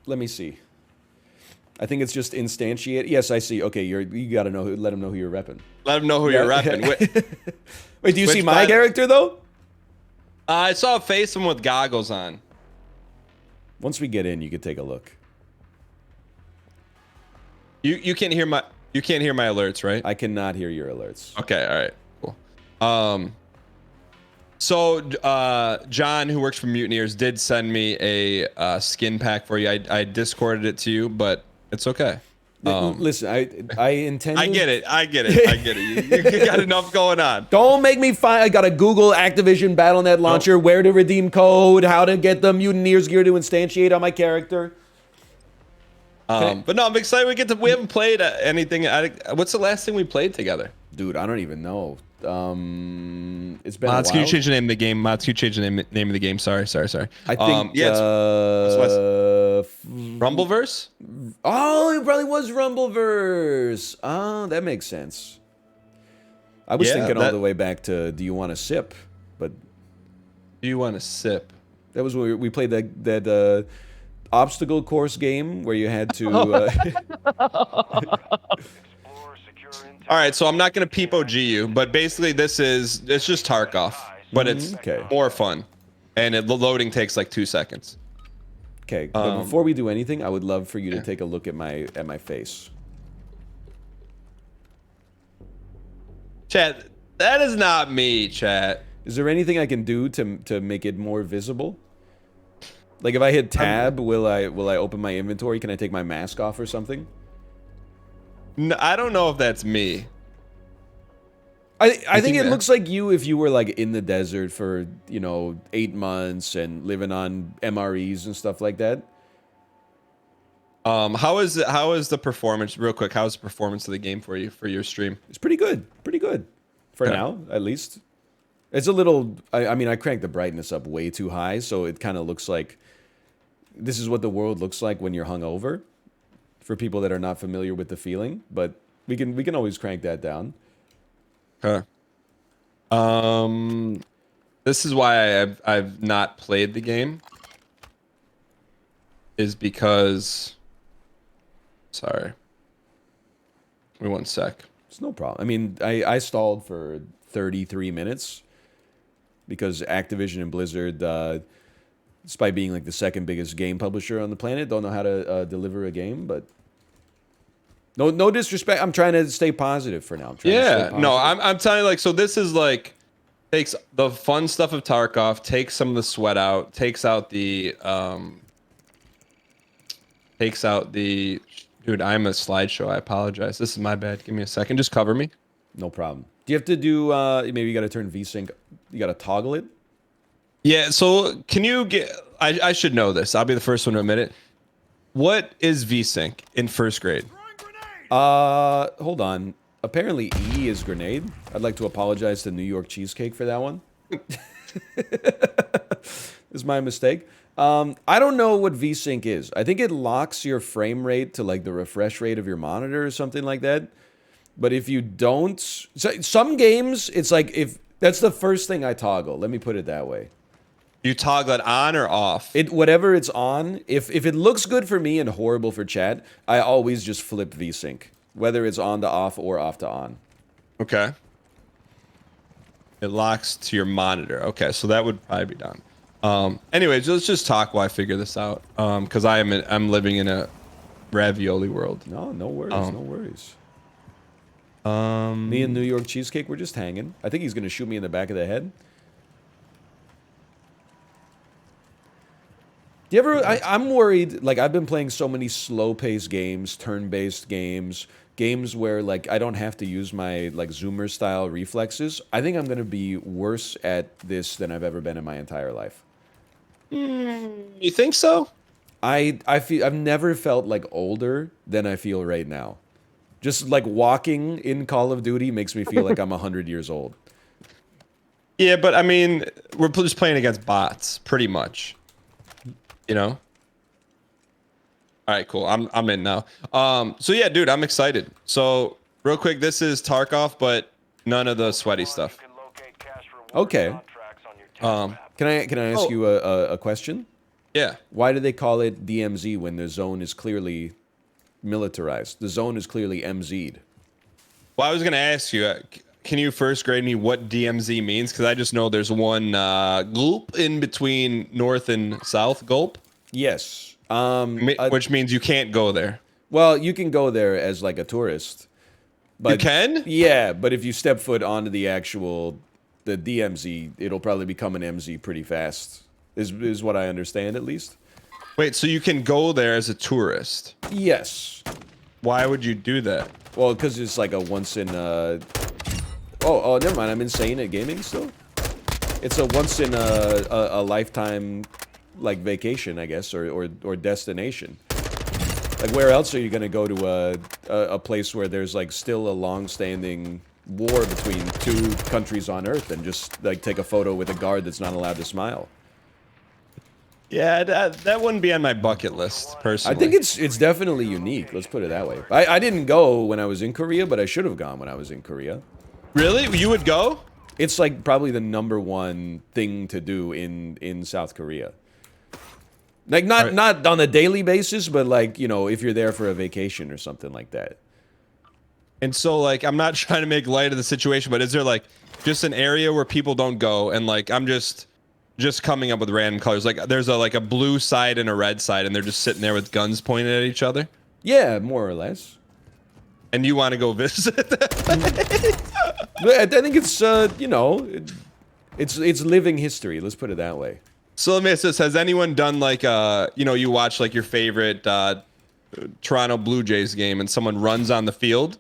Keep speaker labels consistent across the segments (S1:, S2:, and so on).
S1: Let me see. I think it's just instantiate. Yes, I see. Okay, you gotta know. Let him know who you're repping.
S2: Let him know who you're repping.
S1: Wait, do you see my character though?
S2: I saw a face him with goggles on.
S1: Once we get in, you could take a look.
S2: You can't hear my alerts, right?
S1: I cannot hear your alerts.
S2: Okay, all right, cool. So John, who works for Mutineers, did send me a skin pack for you. I discorded it to you, but it's okay.
S1: Listen, I intended.
S2: I get it. You got enough going on.
S1: Don't make me find. I got a Google Activision Battle.net launcher, where to redeem code, how to get the Mutineers gear to instantiate on my character.
S2: But no, I'm excited. We haven't played anything. What's the last thing we played together?
S1: Dude, I don't even know. It's been
S2: Mods,
S1: a while.
S2: can you change the name of the game? Mods, can you change the name of the game? Sorry.
S1: I think
S2: Rumbleverse?
S1: Oh, it probably was Rumbleverse. Oh, that makes sense. I was thinking all the way back to Do You Want to Sip? But
S2: Do You Want to Sip?
S1: That was when we played that obstacle course game where you had to...
S2: All right, so I'm not going to peep OG you, but basically it's just Tarkov, but it's more fun. And the loading takes like 2 seconds.
S1: Okay, but before we do anything, I would love for you to take a look at my face.
S2: Chat, that is not me, chat.
S1: Is there anything I can do to make it more visible? Like if I hit tab, will I open my inventory? Can I take my mask off or something?
S2: No, I don't know if that's me.
S1: I think it looks like you if you were like in the desert for, 8 months and living on MREs and stuff like that.
S2: How is the performance, real quick, how's the performance of the game for you, for your stream?
S1: It's pretty good. Pretty good. For now, at least. It's a little, I mean, I cranked the brightness up way too high, so it kind of looks like this is what the world looks like when you're hungover. For people that are not familiar with the feeling, but we can always crank that down.
S2: Okay. This is why I've not played the game. Is because, sorry. Give me 1 sec.
S1: It's no problem. I mean, I stalled for 33 minutes because Activision and Blizzard, despite being like the second biggest game publisher on the planet, don't know how to deliver a game, but no disrespect. I'm trying to stay positive for now.
S2: I'm telling you, like, so this is like takes the fun stuff of Tarkov, takes some of the sweat out, takes out the dude, I'm a slideshow. I apologize. This is my bad. Give me a second. Just cover me.
S1: No problem. Do you have to do maybe you got to turn VSync, you got to toggle it?
S2: Yeah, so can you get I should know this. I'll be the first one to admit it. What is VSync in first grade?
S1: Hold on. Apparently E is grenade. I'd like to apologize to New York Cheesecake for that one. This is my mistake. I don't know what VSync is. I think it locks your frame rate to like the refresh rate of your monitor or something like that. But if you don't, some games, it's like if that's the first thing I toggle. Let me put it that way.
S2: You toggle it on or off?
S1: Whatever it's on. If it looks good for me and horrible for chat, I always just flip VSync, whether it's on to off or off to on.
S2: Okay. It locks to your monitor. Okay, so that would probably be done. Anyways, let's just talk while I figure this out. Because I'm living in a ravioli world.
S1: No worries, no worries. Me and New York Cheesecake, we're just hanging. I think he's gonna shoot me in the back of the head. Do you ever? I'm worried. Like I've been playing so many slow-paced games, turn-based games, games where like I don't have to use my like zoomer style reflexes. I think I'm gonna be worse at this than I've ever been in my entire life.
S2: You think so?
S1: I feel I've never felt like older than I feel right now. Just like walking in Call of Duty makes me feel like I'm 100 years old.
S2: Yeah, but I mean, we're just playing against bots, pretty much. You know? All right, cool. I'm in now. So yeah, dude, I'm excited. So real quick, this is Tarkov, but none of the sweaty stuff.
S1: Okay. Can I ask you a question?
S2: Yeah.
S1: Why do they call it DMZ when the zone is clearly militarized? The zone is clearly MZ'd.
S2: Well, I was going to ask you, can you first grade me what DMZ means? Because I just know there's one gulp in between North and South gulp.
S1: Yes.
S2: Which means you can't go there.
S1: Well, you can go there as like a tourist. But,
S2: You can?
S1: Yeah, but if you step foot onto the DMZ, it'll probably become an MZ pretty fast, is what I understand at least.
S2: Wait, so you can go there as a tourist?
S1: Yes.
S2: Why would you do that?
S1: Well, because it's like a once in oh, never mind. I'm insane at gaming still. It's a once in a lifetime, like, vacation, I guess, or destination. Like, where else are you gonna go to a place where there's like still a long-standing war between two countries on Earth and just like take a photo with a guard that's not allowed to smile?
S2: Yeah, that wouldn't be on my bucket list, personally.
S1: I think it's definitely unique. Let's put it that way. I didn't go when I was in Korea, but I should have gone when I was in Korea.
S2: Really? You would go?
S1: It's like probably the #1 thing to do in South Korea. Like not on a daily basis, but like, you know, if you're there for a vacation or something like that.
S2: And so, like, I'm not trying to make light of the situation, but is there like just an area where people don't go? And like, I'm just coming up with random colors. Like, there's a blue side and a red side, and they're just sitting there with guns pointed at each other.
S1: Yeah, more or less.
S2: And you want to go visit that?
S1: I think it's you know, it's living history. Let's put it that way.
S2: So let me ask this: has anyone done like you know, you watch like your favorite Toronto Blue Jays game, and someone runs on the field,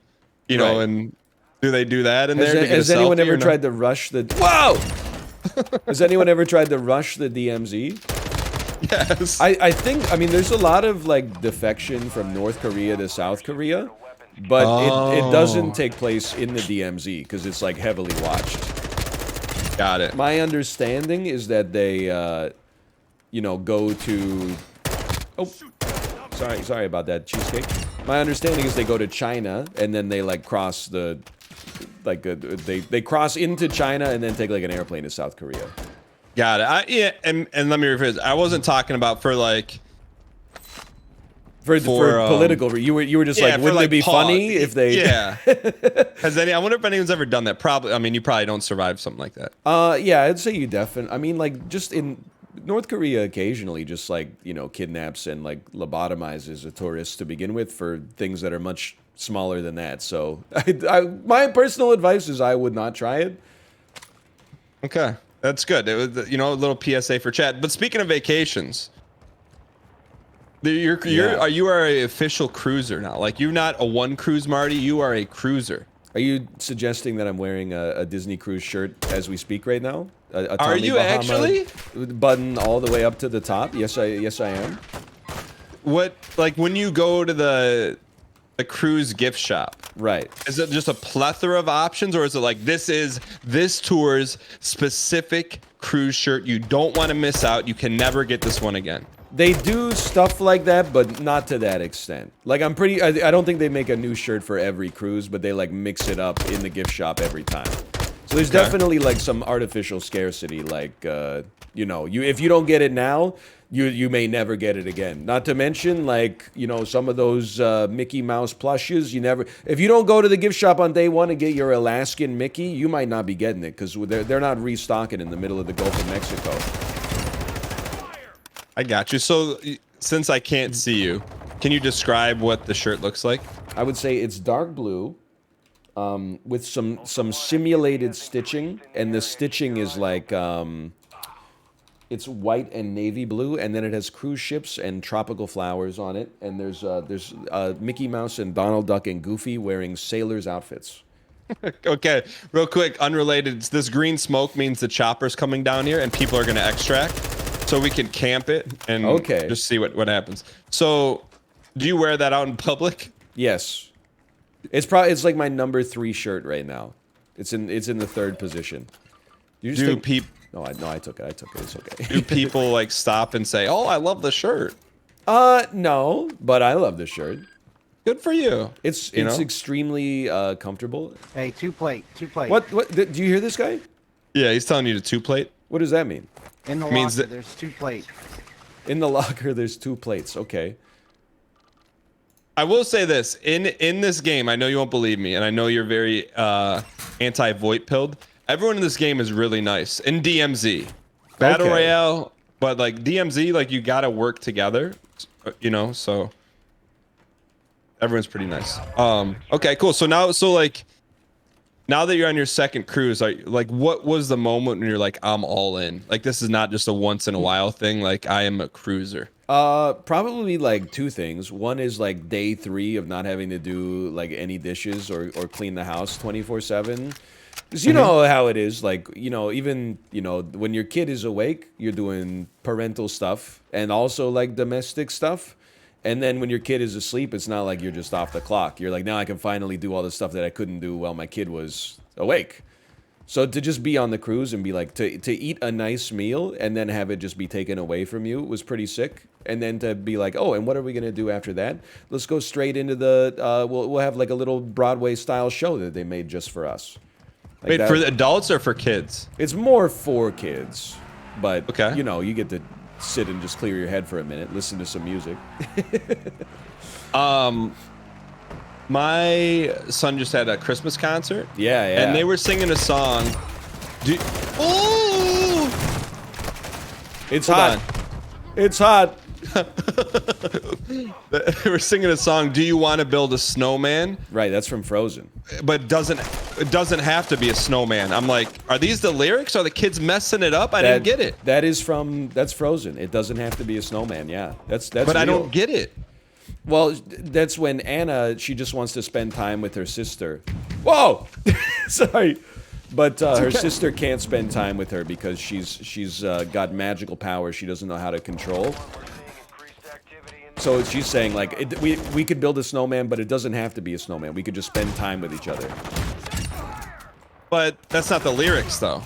S2: you know, and do they do that in there?
S1: Has anyone ever tried to rush the? Whoa! Has anyone ever tried to rush the DMZ?
S2: Yes.
S1: I think, I mean, there's a lot of like defection from North Korea to South Korea, but it doesn't take place in the DMZ because it's like heavily watched.
S2: Got it.
S1: My understanding is that they, you know, go to. Oh, sorry about that, cheesecake. My understanding is they go to China and then they like cross the. Like they cross into China and then take like an airplane to South Korea.
S2: Got it. Yeah, and let me rephrase. I wasn't talking about for like
S1: for political. You were just like, wouldn't it be funny if they?
S2: Yeah. I wonder if anyone's ever done that. Probably. I mean, you probably don't survive something like that.
S1: Yeah, I'd say you definitely. I mean, like just in North Korea, occasionally just like, you know, kidnaps and like lobotomizes a tourist to begin with for things that are much smaller than that. So my personal advice is I would not try it.
S2: Okay, that's good. It was, you know, a little PSA for chat. But speaking of vacations, you are a official cruiser now. Like, you're not a one cruise Marty. You are a cruiser.
S1: Are you suggesting that I'm wearing a Disney cruise shirt as we speak right now? A
S2: Are
S1: Tommy
S2: you
S1: Bahama
S2: actually?
S1: button all the way up to the top? Yes, I am.
S2: What, like, when you go to the cruise gift shop,
S1: Right.
S2: is it just a plethora of options, or is it like this is this tour's specific cruise shirt? You don't want to miss out. You can never get this one again.
S1: They do stuff like that, but not to that extent. Like, I don't think they make a new shirt for every cruise, but they like mix it up in the gift shop every time. So there's definitely like some artificial scarcity, like, you know, if you don't get it now, you may never get it again. Not to mention, like, you know, some of those Mickey Mouse plushes, if you don't go to the gift shop on day one and get your Alaskan Mickey, you might not be getting it because they're not restocking in the middle of the Gulf of Mexico.
S2: I got you. So since I can't see you, can you describe what the shirt looks like?
S1: I would say it's dark blue with some simulated stitching, and the stitching is like it's white and navy blue, and then it has cruise ships and tropical flowers on it, and there's Mickey Mouse and Donald Duck and Goofy wearing sailors' outfits.
S2: Okay, real quick, unrelated. This green smoke means the chopper's coming down here, and people are going to extract, so we can camp it and just see what happens. So, do you wear that out in public?
S1: Yes, it's like my number 3 shirt right now. It's in the 3rd position. No, I took it. It's okay.
S2: Do people like stop and say, "Oh, I love the shirt"?
S1: No, but I love the shirt.
S2: Good for you.
S1: It's extremely comfortable.
S3: Hey, two plate.
S1: What? Do you hear this guy?
S2: Yeah, he's telling you to 2-plate.
S1: What does that mean?
S3: In the
S2: Means
S3: locker,
S2: that
S3: there's 2 plate.
S1: In the locker, there's 2 plates. Okay.
S2: I will say this in this game. I know you won't believe me, and I know you're very anti-VoIP pilled. Everyone in this game is really nice. In DMZ, Battle
S1: Okay.
S2: Royale, but like DMZ, like you gotta work together, you know. So everyone's pretty nice. Okay, cool. So now, now that you're on your second cruise, like what was the moment when you're like, I'm all in? Like this is not just a once in a while thing. Like I am a cruiser.
S1: Probably like 2 things. One is like day 3 of not having to do like any dishes or clean the house 24/7. Because you know how it is, like, you know, even, you know, when your kid is awake, you're doing parental stuff and also like domestic stuff. And then when your kid is asleep, it's not like you're just off the clock. You're like, now I can finally do all the stuff that I couldn't do while my kid was awake. So to just be on the cruise and be like, to eat a nice meal and then have it just be taken away from you was pretty sick. And then to be like, oh, and what are we going to do after that? Let's go straight into the, we'll have like a little Broadway style show that they made just for us. Like
S2: Wait,
S1: that,
S2: for the adults or for kids?
S1: it's more for kids, but
S2: Okay.
S1: you know, you get to sit and just clear your head for a minute, listen to some music.
S2: My son just had a Christmas concert.
S1: Yeah, yeah.
S2: And they were singing a song. Ooh!
S1: It's
S2: Hold
S1: hot.
S2: on.
S1: It's hot.
S2: They were singing a song. Do you want to build a snowman?
S1: Right, that's from Frozen.
S2: But it doesn't have to be a snowman. I'm like, are these the lyrics? Are the kids messing it up? I didn't get it.
S1: That's Frozen. It doesn't have to be a snowman. Yeah, that's.
S2: But
S1: real.
S2: I don't get it.
S1: Well, that's when Anna, she just wants to spend time with her sister. Whoa, sorry, but her sister can't spend time with her because she's got magical powers she doesn't know how to control. So she's saying like, we could build a snowman, but it doesn't have to be a snowman. We could just spend time with each other.
S2: But that's not the lyrics, though.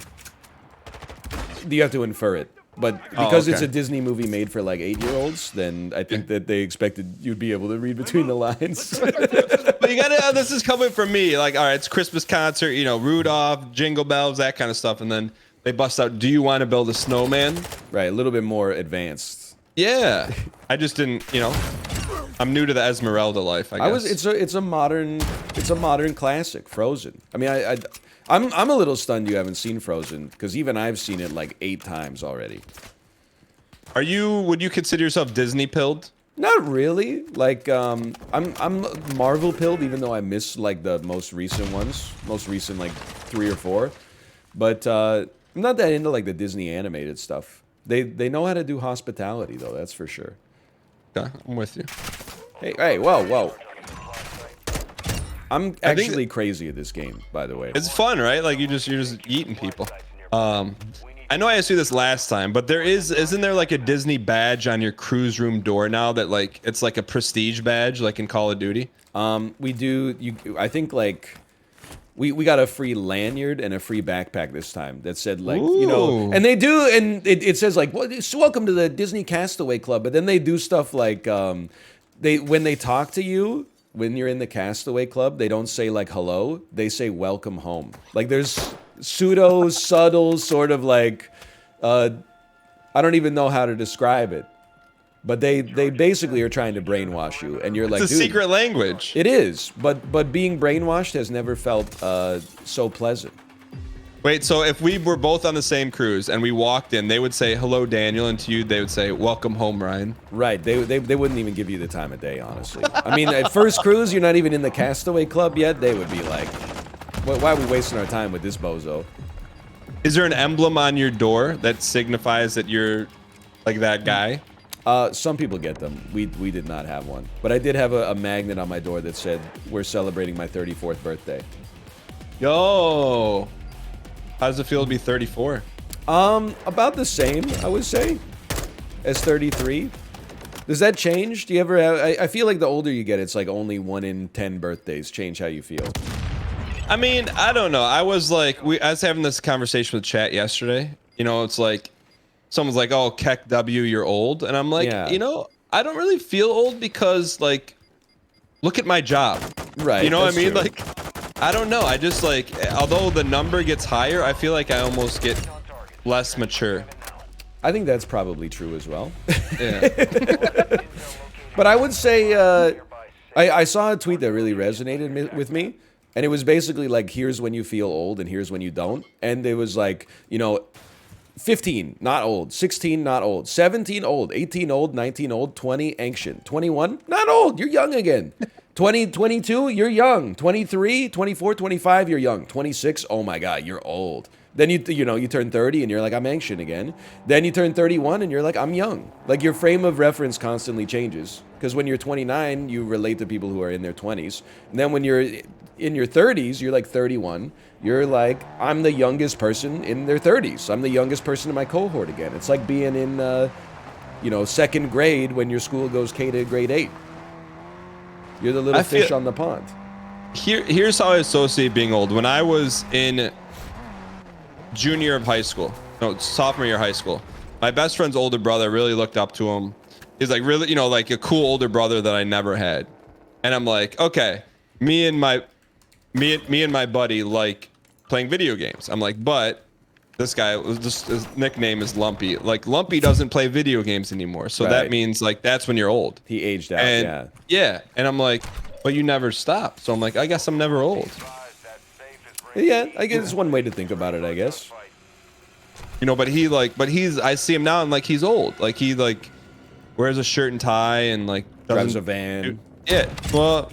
S1: You have to infer it. But because it's
S2: okay.
S1: a Disney movie made for like 8-year-olds, then I think that they expected you'd be able to read between the lines.
S2: But you gotta, this is coming from me. Like, all right, it's Christmas concert, you know, Rudolph, Jingle Bells, that kind of stuff. And then they bust out, do you want to build a snowman?
S1: Right, a little bit more advanced.
S2: Yeah. I just didn't, you know, I'm new to the Esmeralda life, I guess.
S1: It's a modern classic, Frozen. I mean, I'm a little stunned you haven't seen Frozen because even I've seen it like 8 times already.
S2: Would you consider yourself Disney pilled?
S1: Not really. Like I'm Marvel pilled, even though I miss like the most recent like 3 or 4. But I'm not that into like the Disney animated stuff. They know how to do hospitality though, that's for sure.
S2: Yeah, I'm with you.
S1: Hey, whoa. I'm actually crazy at this game, by the way.
S2: It's fun, right? Like you're just eating people. I know I asked you this last time, but isn't there like a Disney badge on your cruise room door now that like it's like a prestige badge like in Call of Duty?
S1: We do. I think like we got a free lanyard and a free backpack this time that said like, you know, and they do, and it says like, welcome to the Disney Castaway Club. But then they do stuff like when they talk to you when you're in the Castaway Club, they don't say like hello, they say welcome home. Like there's pseudo subtle sort of like I don't even know how to describe it. But they basically are trying to brainwash you, and you're like,
S2: it's a
S1: dude,
S2: secret language.
S1: It is, but being brainwashed has never felt so pleasant.
S2: Wait, so if we were both on the same cruise and we walked in, they would say hello, Daniel, and to you they would say welcome home, Ryan.
S1: Right? They wouldn't even give you the time of day, honestly. I mean, at first cruise, you're not even in the Castaway Club yet. They would be like, why are we wasting our time with this bozo?
S2: Is there an emblem on your door that signifies that you're like that guy?
S1: Some people get them. We did not have one. But I did have a magnet on my door that said, we're celebrating my 34th birthday.
S2: Yo! How does it feel to be 34?
S1: About the same, I would say, as 33. Does that change? Do you ever have... I feel like the older you get, it's like only 1 in 10 birthdays change how you feel.
S2: I mean, I don't know. I was having this conversation with chat yesterday. You know, it's like, someone's like, oh, Keck W, you're old. And I'm like,
S1: Yeah.
S2: you know, I don't really feel old because, like, look at my job.
S1: Right.
S2: You know what I mean?
S1: True.
S2: Like, I don't know. I just, like, although the number gets higher, I feel like I almost get less mature.
S1: I think that's probably true as well.
S2: Yeah.
S1: But I would say I saw a tweet that really resonated with me, and it was basically like, here's when you feel old and here's when you don't. And it was like, 15, not old. 16, not old. 17, old. 18, old. 19, old. 20, ancient. 21, not old. You're young again. 20, 22, you're young. 23, 24, 25, you're young. 26, oh my God, you're old. Then you turn 30 and you're like, I'm ancient again. Then you turn 31 and you're like, I'm young. Like, your frame of reference constantly changes. Because when you're 29, you relate to people who are in their 20s. And then when you're in your 30s, you're like 31. You're like, I'm the youngest person in their 30s. I'm the youngest person in my cohort again. It's like being in, second grade when your school goes K to grade 8. You're the little fish on the pond.
S2: Here's how I associate being old. When I was in junior of high school, no, sophomore year of high school, my best friend's older brother, really looked up to him. He's like, really, like a cool older brother that I never had. And I'm like, okay, me and my buddy like playing video games. I'm like, but this guy was just, his nickname is Lumpy. Like, Lumpy doesn't play video games anymore. So that means like that's when you're old.
S1: He aged out.
S2: And, yeah. And I'm like, but you never stop. So I'm like, I guess I'm never old.
S1: Yeah, I guess it's one way to think about it, I guess.
S2: But I see him now and like he's old. Like, he like wears a shirt and tie and like
S1: drives a van.
S2: Yeah. Well,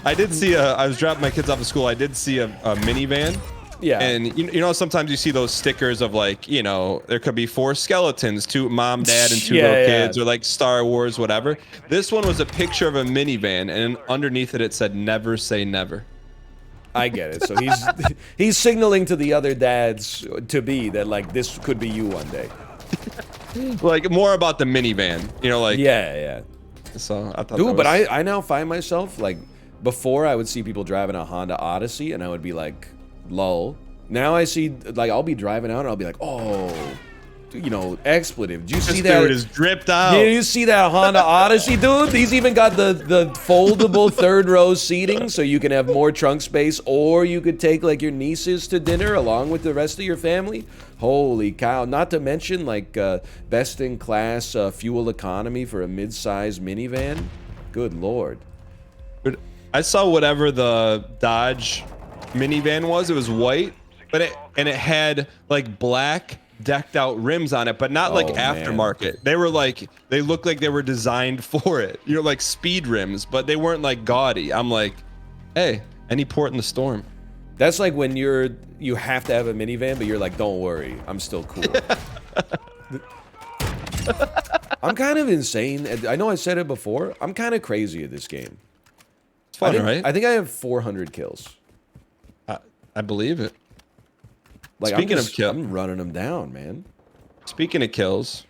S2: I did see I was dropping my kids off at school. I did see a minivan.
S1: Yeah.
S2: And sometimes you see those stickers of like, there could be 4 skeletons, 2 mom, dad, and 2 little kids, or like Star Wars, whatever. This one was a picture of a minivan, and underneath it said, "Never say never."
S1: I get it. So he's signaling to the other dads to be that like this could be you one day.
S2: Like, more about the minivan, like.
S1: Yeah.
S2: So I thought.
S1: Dude, but I now find myself like, before I would see people driving a Honda Odyssey and I would be like, lol. Now I see, like, I'll be driving out and I'll be like, oh, expletive. Did you see that?
S2: Dude is dripped out.
S1: Did you see that Honda Odyssey, dude? He's even got the foldable third row seating, so you can have more trunk space, or you could take like your nieces to dinner along with the rest of your family. Holy cow! Not to mention like best in class fuel economy for a mid-size minivan. Good lord.
S2: But I saw whatever the Dodge minivan was. It was white, but it had like black decked out rims on it, but not like aftermarket. Man. They looked like they were designed for it. Like speed rims, but they weren't like gaudy. I'm like, hey, any port in the storm.
S1: That's like when you have to have a minivan, but you're like, don't worry, I'm still cool. I'm kind of insane. I know I said it before. I'm kind of crazy at this game.
S2: It's fun, right?
S1: I think I have 400 kills.
S2: I believe it.
S1: Like, speaking of kills, I'm running them down, man.
S2: Speaking of kills,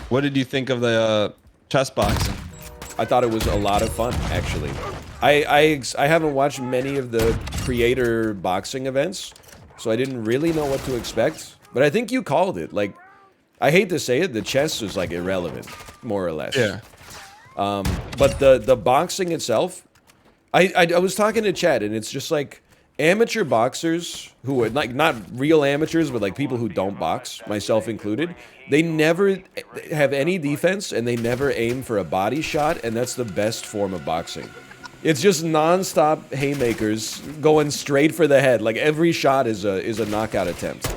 S2: what did you think of the chess boxing?
S1: I thought it was a lot of fun, actually. I haven't watched many of the creator boxing events, so I didn't really know what to expect. But I think you called it. Like, I hate to say it, the chess is like irrelevant, more or less.
S2: Yeah.
S1: But the boxing itself, I was talking to Chad, and it's just like, amateur boxers who are like not real amateurs, but like people who don't box, myself included, they never have any defense and they never aim for a body shot, and that's the best form of boxing. It's just non-stop haymakers going straight for the head. Like, every shot is a knockout attempt.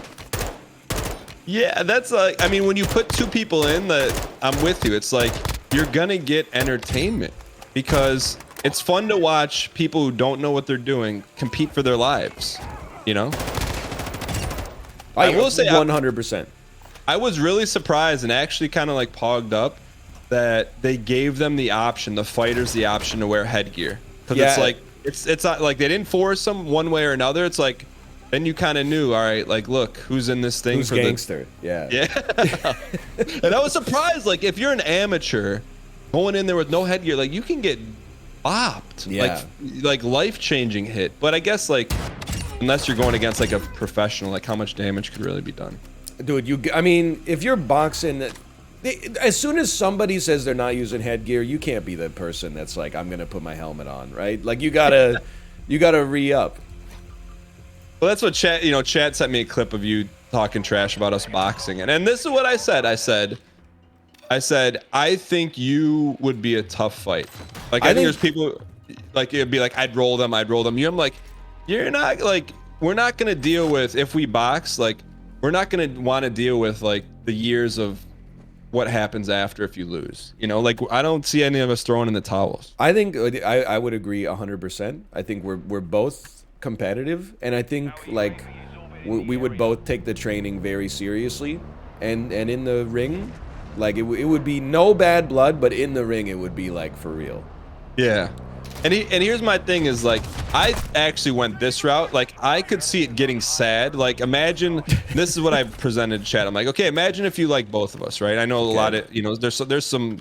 S2: Yeah, that's like, I mean, when you put 2 people in, I'm with you. It's like you're gonna get entertainment because it's fun to watch people who don't know what they're doing compete for their lives,
S1: I will say 100%.
S2: I was really surprised and actually kind of like pogged up that they gave them the option, the fighters, the option to wear headgear. Because it's like, it's not like they didn't force them one way or another. It's like, then you kind of knew, all right, like, look, who's in this thing?
S1: Who's
S2: for
S1: gangster? Yeah.
S2: And I was surprised, like, if you're an amateur going in there with no headgear, like, you can get bopped.
S1: Yeah.
S2: Like life-changing hit. But I guess, like, unless you're going against like a professional, like, how much damage could really be done?
S1: Dude, I mean, if you're boxing, as soon as somebody says they're not using headgear, you can't be the person that's like, I'm gonna put my helmet on, right? Like, you gotta re-up.
S2: Well, that's what Chad sent me a clip of you talking trash about us boxing. And this is what I said. I said, I think you would be a tough fight. Like, I think there's people, like, it'd be like, I'd roll them. I'm like, you're not, like, we're not going to deal with, if we box, like, we're not going to want to deal with, like, the years of what happens after if you lose. You know, like, I don't see any of us throwing in the towels.
S1: I think I would agree 100%. I think we're both competitive, and I think, like, we would both take the training very seriously, and in the ring, like, it would be no bad blood, but in the ring it would be like for real.
S2: Yeah. And here's my thing is, like, I actually went this route. Like, I could see it getting sad. Like, imagine, this is what I presented to chat. I'm like, okay, imagine if you like both of us, right? I know a lot of, you know, there's some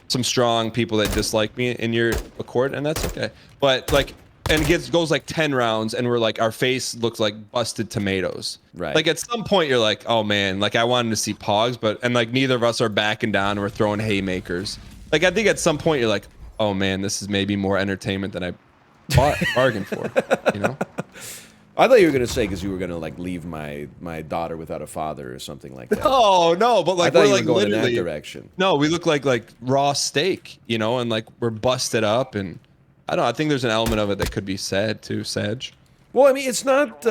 S2: strong people that dislike me in your court, and that's okay. But, like, and it goes like 10 rounds, and we're like, our face looks like busted tomatoes.
S1: Right.
S2: Like, at some point you're like, oh man, like, I wanted to see Pogs, and like neither of us are backing down, and we're throwing haymakers. Like, I think at some point you're like, oh man, this is maybe more entertainment than I bargained for, you know?
S1: I thought you were gonna say because you were gonna, like, leave my daughter without a father or something like that.
S2: Oh no, but like,
S1: I thought
S2: we're
S1: you
S2: like
S1: were going
S2: literally
S1: in that direction.
S2: No, we look like raw steak, you know, and like we're busted up, and I don't know, I think there's an element of it that could be sad too, Sag.
S1: Well, I mean, it's not.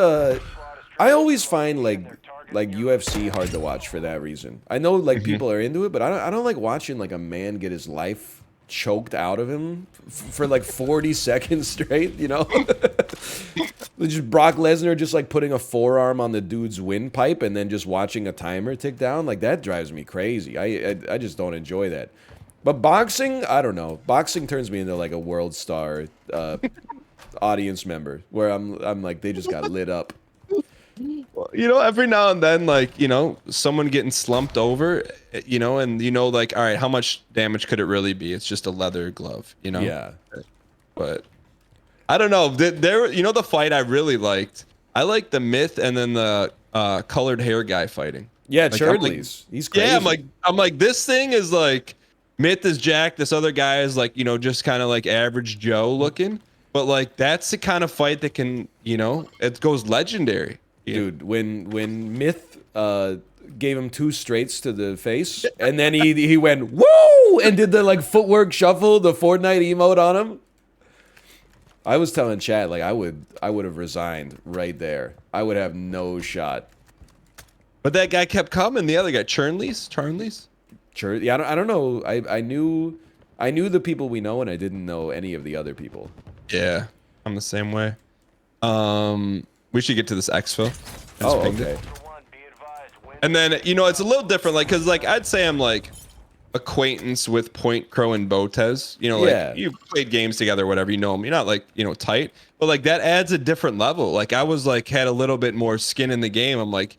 S1: I always find like UFC hard to watch for that reason. I know, like, people are into it, but I don't like watching, like, a man get his life choked out of him for like 40 seconds straight, you know? Just Brock Lesnar just, like, putting a forearm on the dude's windpipe and then just watching a timer tick down. Like, that drives me crazy. I just don't enjoy that. But boxing, I don't know. Boxing turns me into, like, a world star audience member where I'm like, they just got lit up.
S2: You know, every now and then, like, you know, someone getting slumped over, you know, and you know, like, all right, how much damage could it really be? It's just a leather glove, you know?
S1: Yeah.
S2: But I don't know. There, you know, the fight I really liked. I liked the Myth and then the colored hair guy fighting.
S1: Yeah,
S2: like,
S1: Churdley's. He's crazy.
S2: Yeah, I'm like, this thing is like, Myth is Jack. This other guy is like, you know, just kind of like average Joe looking. But like, that's the kind of fight that can, you know, it goes legendary.
S1: Dude, when Myth gave him 2 straights to the face, and then he went woo and did the, like, footwork shuffle, the Fortnite emote on him. I was telling chat, like, I would have resigned right there. I would have no shot.
S2: But that guy kept coming. The other guy, Charnley's.
S1: Yeah, I don't know. I knew the people we know, and I didn't know any of the other people.
S2: Yeah, I'm the same way. We should get to this exfil.
S1: Oh, okay.
S2: And then, you know, it's a little different, like, because, like, I'd say I'm, like, acquaintance with Point Crow and Botez. You know, like,
S1: Yeah.
S2: you played games together, whatever, you know them. You're not, like, you know, tight. But, like, that adds a different level. Like, I was, like, had a little bit more skin in the game. I'm like,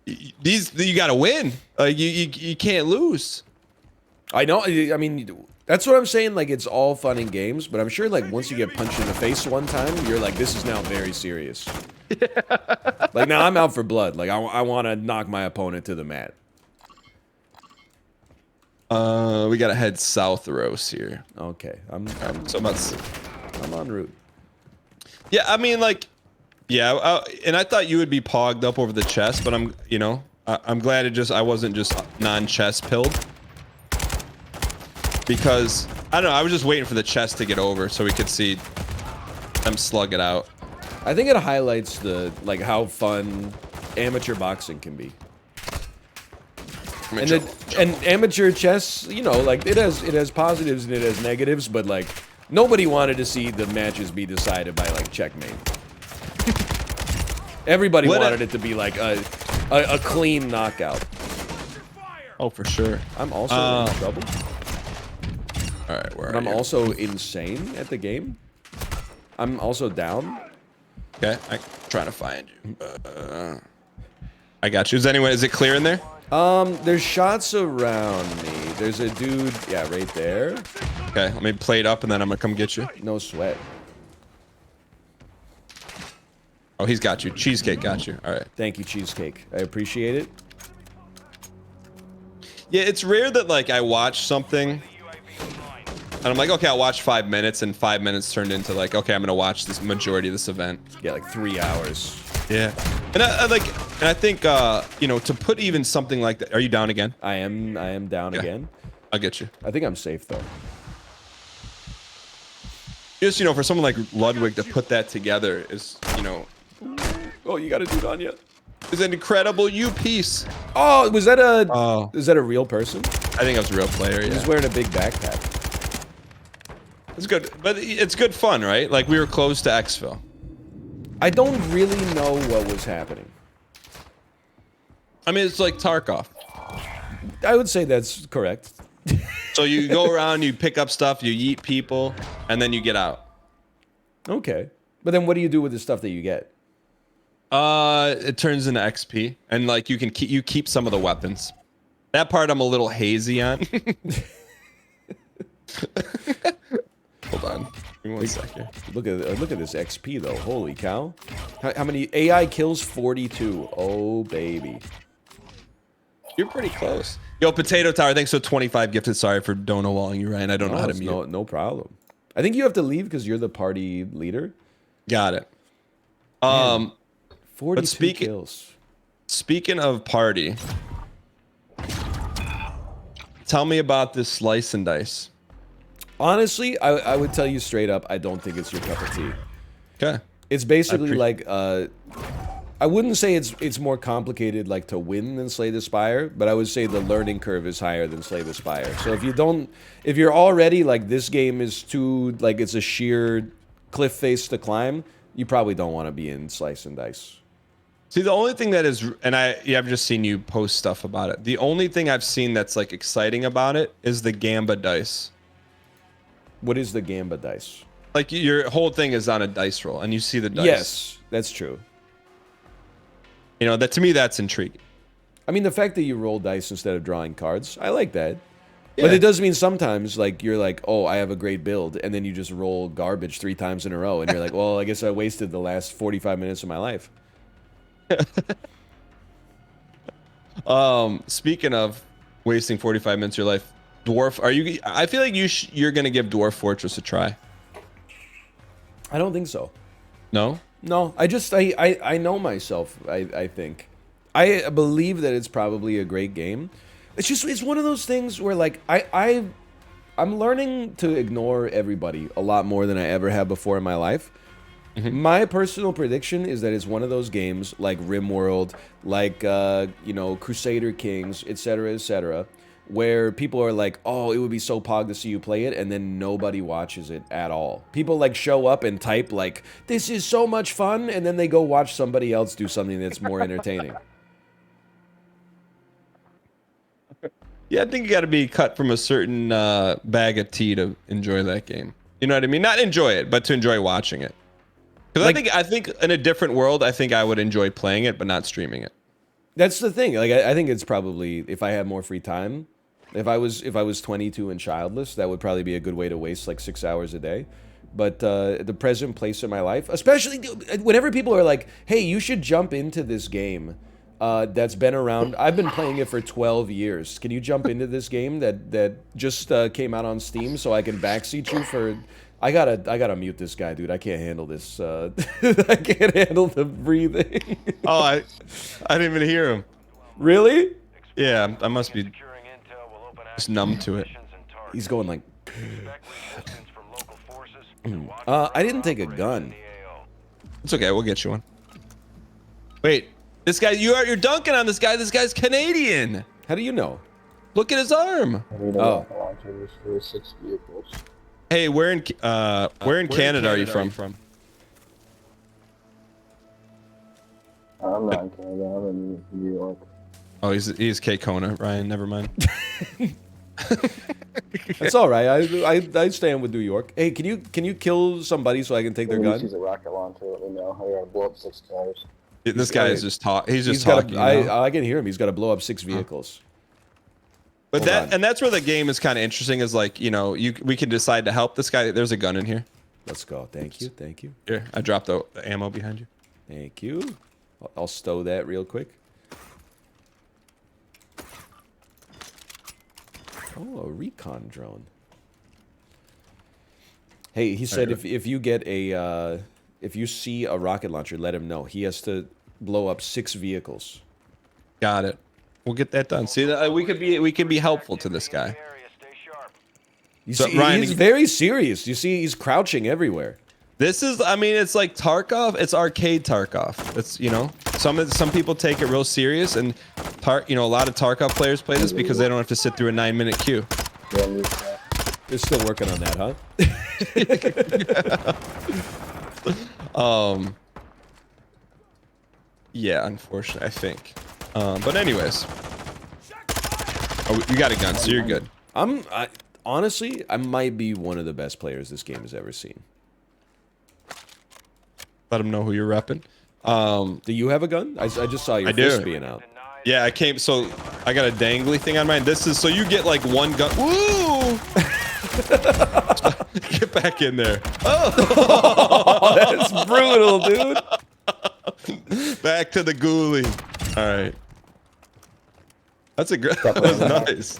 S2: you got to win. Like, you can't lose.
S1: I know. I mean, that's what I'm saying. Like, it's all fun and games, but I'm sure, like, once you get punched in the face one time, you're like, this is now very serious. Like, now I'm out for blood. Like, I want to knock my opponent to the mat.
S2: We gotta head south, Rose here.
S1: Okay,
S2: I'm
S1: en route.
S2: Yeah, I mean, like, yeah, and I thought you would be pogged up over the chest, but I'm, you know, I'm glad I wasn't just non-chest pilled. Because, I don't know, I was just waiting for the chest to get over so we could see them slug it out.
S1: I think it highlights like, how fun amateur boxing can be. And amateur chess, you know, like, it has positives and it has negatives, but, like, nobody wanted to see the matches be decided by, like, checkmate. Everybody wanted it to be like a clean knockout.
S2: Oh, for sure.
S1: I'm also in trouble.
S2: All right, where are
S1: I'm
S2: you?
S1: also insane at the game. I'm also down.
S2: Okay, I'm trying to find you. I got you. Is it clear in there?
S1: There's shots around me. There's a dude, yeah, right there.
S2: Okay, let me play it up and then I'm gonna come get you.
S1: No sweat.
S2: Oh, he's got you. Cheesecake got you. All right.
S1: Thank you, Cheesecake. I appreciate it.
S2: Yeah, it's rare that, like, I watch something and I'm like, okay, I'll watch 5 minutes, and 5 minutes turned into, like, okay, I'm gonna watch this majority of this event.
S1: Yeah, like 3 hours.
S2: Yeah. And I think you know, to put even something like that. Are you down again?
S1: I am down again.
S2: I'll get you.
S1: I think I'm safe though.
S2: Just, you know, for someone like Ludwig to put that together is, you know,
S1: Oh, you got a dude on yet?
S2: is an incredible piece.
S1: Oh, was that a?
S2: Oh.
S1: Is that a real person?
S2: I think I was a real player.
S1: He's
S2: Yeah,
S1: wearing a big backpack.
S2: it's good, but it's good fun, right? Like we were close to Exfil.
S1: I don't really know what was happening.
S2: I mean, it's like Tarkov.
S1: I would say that's correct.
S2: So you go around, you pick up stuff, you eat people, and then you get out.
S1: Okay, but then what do you do with the stuff that you get?
S2: It turns into XP, and like you keep some of the weapons. That part I'm a little hazy on. Hold on, give me 1 second.
S1: Look at this XP though. Holy cow! How many AI kills? 42. Oh baby.
S2: You're pretty close. Yo, Potato Tower, thanks for 25 gifted. Sorry for dono walling you, Ryan. I don't know how to mute.
S1: No problem. I think you have to leave because you're the party leader.
S2: Got it.
S1: Man, 42
S2: speaking-
S1: kills.
S2: Speaking of party, tell me about this slice and dice.
S1: Honestly, I would tell you straight up, I don't think it's your cup of tea.
S2: Okay.
S1: It's basically like I wouldn't say it's more complicated like to win than Slay the Spire, but I would say the learning curve is higher than Slay the Spire. So if you're already like this game is too like it's a sheer cliff face to climb, you probably don't want to be in Slice and Dice.
S2: See, the only thing that is, and I've just seen you post stuff about it. The only thing I've seen that's like exciting about it is the Gamba dice.
S1: What is the Gamba dice?
S2: Like your whole thing is on a dice roll, and you see the dice.
S1: Yes, that's true.
S2: You know, that to me, that's intriguing.
S1: I mean, the fact that you roll dice instead of drawing cards, I like that.
S2: Yeah.
S1: But it does mean sometimes, like, you're like, oh, I have a great build, and then you just roll garbage 3 times in a row, and you're like, well, I guess I wasted the last 45 minutes of my life.
S2: Speaking of wasting 45 minutes of your life, Dwarf, are you? I feel like you're gonna give Dwarf Fortress a try.
S1: I don't think so.
S2: No?
S1: No, I know myself, I think. I believe that it's probably a great game. It's one of those things where, like, I'm learning to ignore everybody a lot more than I ever have before in my life. My personal prediction is that it's one of those games like RimWorld, like, you know, Crusader Kings, etc., where people are like, oh, it would be so pog to see you play it, and then nobody watches it at all. People, like, show up and type, like, this is so much fun, and then they go watch somebody else do something that's more entertaining.
S2: Yeah, I think you got to be cut from a certain bag of tea to enjoy that game. You know what I mean? Not enjoy it, but to enjoy watching it. Because
S1: Like,
S2: I think in a different world, I think I would enjoy playing it, but not streaming it.
S1: That's the thing. Like, I think it's probably, if I had more free time, if I was 22 and childless, that would probably be a good way to waste like 6 hours a day. But the present place in my life, especially whenever people are like, hey, you should jump into this game that's been around. I've been playing it for 12 years. Can you jump into this game that just came out on Steam so I can backseat you for... I gotta mute this guy, dude. I can't handle this. I can't handle the breathing.
S2: Oh, I didn't even hear him.
S1: Really?
S2: Yeah, I must be just numb to it.
S1: He's going like... I didn't take a gun.
S2: It's okay, we'll get you one. Wait, this guy, you're dunking on this guy. This guy's Canadian.
S1: How do you know?
S2: Look at his arm.
S1: Oh.
S2: Hey, where in Canada are you from?
S3: I'm not in Canada. I'm in New York.
S2: Oh, he's K Kona, Ryan. Never mind.
S1: That's all right. I stand with New York. Hey, can you kill somebody so I can take their gun?
S3: Use a rocket launcher. Let me know. I gotta blow up 6 cars.
S2: This guy is just talk. He's just
S1: He's got
S2: talking.
S1: I can hear him. He's got to blow up 6 vehicles.
S2: But
S1: Hold on.
S2: and that's where the game is kind of interesting. Is like, you know, we can decide to help this guy. There's a gun in here.
S1: Let's go. Thank you. Thank you.
S2: Here, I dropped the ammo behind you.
S1: Thank you. I'll stow that real quick. Oh, a recon drone. Hey, he said if you get a if you see a rocket launcher, let him know. He has to blow up 6 vehicles.
S2: Got it. We'll get that done. See, we could be helpful to this guy.
S1: You
S2: So,
S1: see,
S2: Ryan,
S1: he's very serious. You see, he's crouching everywhere.
S2: This is, I mean, it's like Tarkov. It's arcade Tarkov. It's, you know, some people take it real serious, and a lot of Tarkov players play this because they don't have to sit through a 9-minute queue.
S1: They're still working on that, huh?
S2: Yeah, unfortunately, I think. But anyways, you got a gun, so you're good.
S1: Honestly, I might be one of the best players this game has ever seen.
S2: Let them know who you're repping.
S1: Do you have a gun? I just saw your fist being out.
S2: Yeah, so I got a dangly thing on mine. This is, so you get like one gun. Woo! Get back in there.
S1: Oh, that's brutal, dude.
S2: Back to the ghoulie. All right. That's a good. That was nice.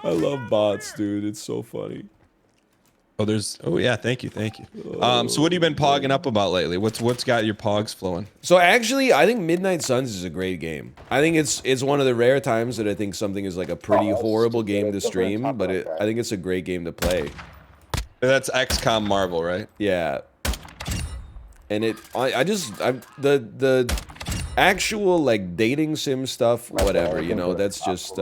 S1: I love bots, dude. It's so funny.
S2: Oh yeah, thank you. So what have you been pogging up about lately? What's got your pogs flowing?
S1: So actually, I think Midnight Suns is a great game. I think it's one of the rare times that I think something is like a pretty horrible game to stream, but I think it's a great game to play.
S2: That's XCOM Marvel, right?
S1: Yeah. And the actual like dating sim stuff, whatever, you know, that's just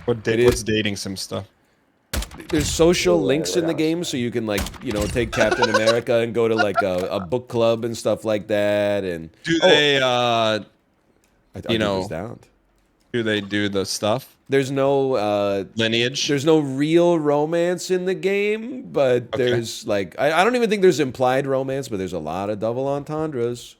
S2: what's dating sim stuff?
S1: There's social links in the game, so you can, like, you know, take Captain America and go to like a book club and stuff like that. And
S2: do they do they do the stuff?
S1: There's no
S2: lineage.
S1: There's no real romance in the game, but there's like I don't even think there's implied romance, but there's a lot of double entendres.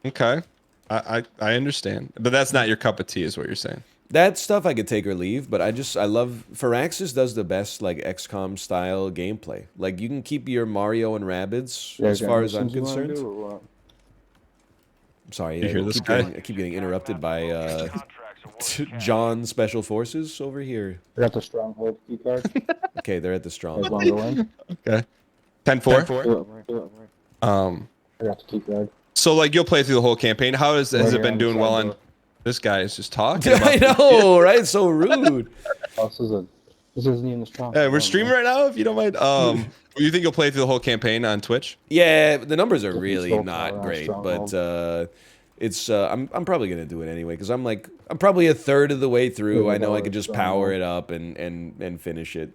S2: Okay, I understand, but that's not your cup of tea, is what you're saying.
S1: That stuff I could take or leave, but I love Firaxis does the best like XCOM style gameplay. Like you can keep your Mario and Rabbids as far as I'm concerned. I'm sorry,
S2: you hear this guy?
S1: I keep getting interrupted by John Special Forces over here.
S3: They're at the stronghold key card.
S1: Okay, they're at the stronghold.
S2: Okay, 10-4.
S3: I got the key card.
S2: So like you'll play through the whole campaign. How has it been doing well on? This guy is just talking.
S1: I know, right? So rude.
S3: This isn't even the strong.
S2: Hey, we're streaming right now. If you don't mind, you think you'll play through the whole campaign on Twitch?
S1: Yeah, the numbers are really not great, but I'm probably gonna do it anyway because I'm probably a third of the way through. I know I could just power it up and finish it.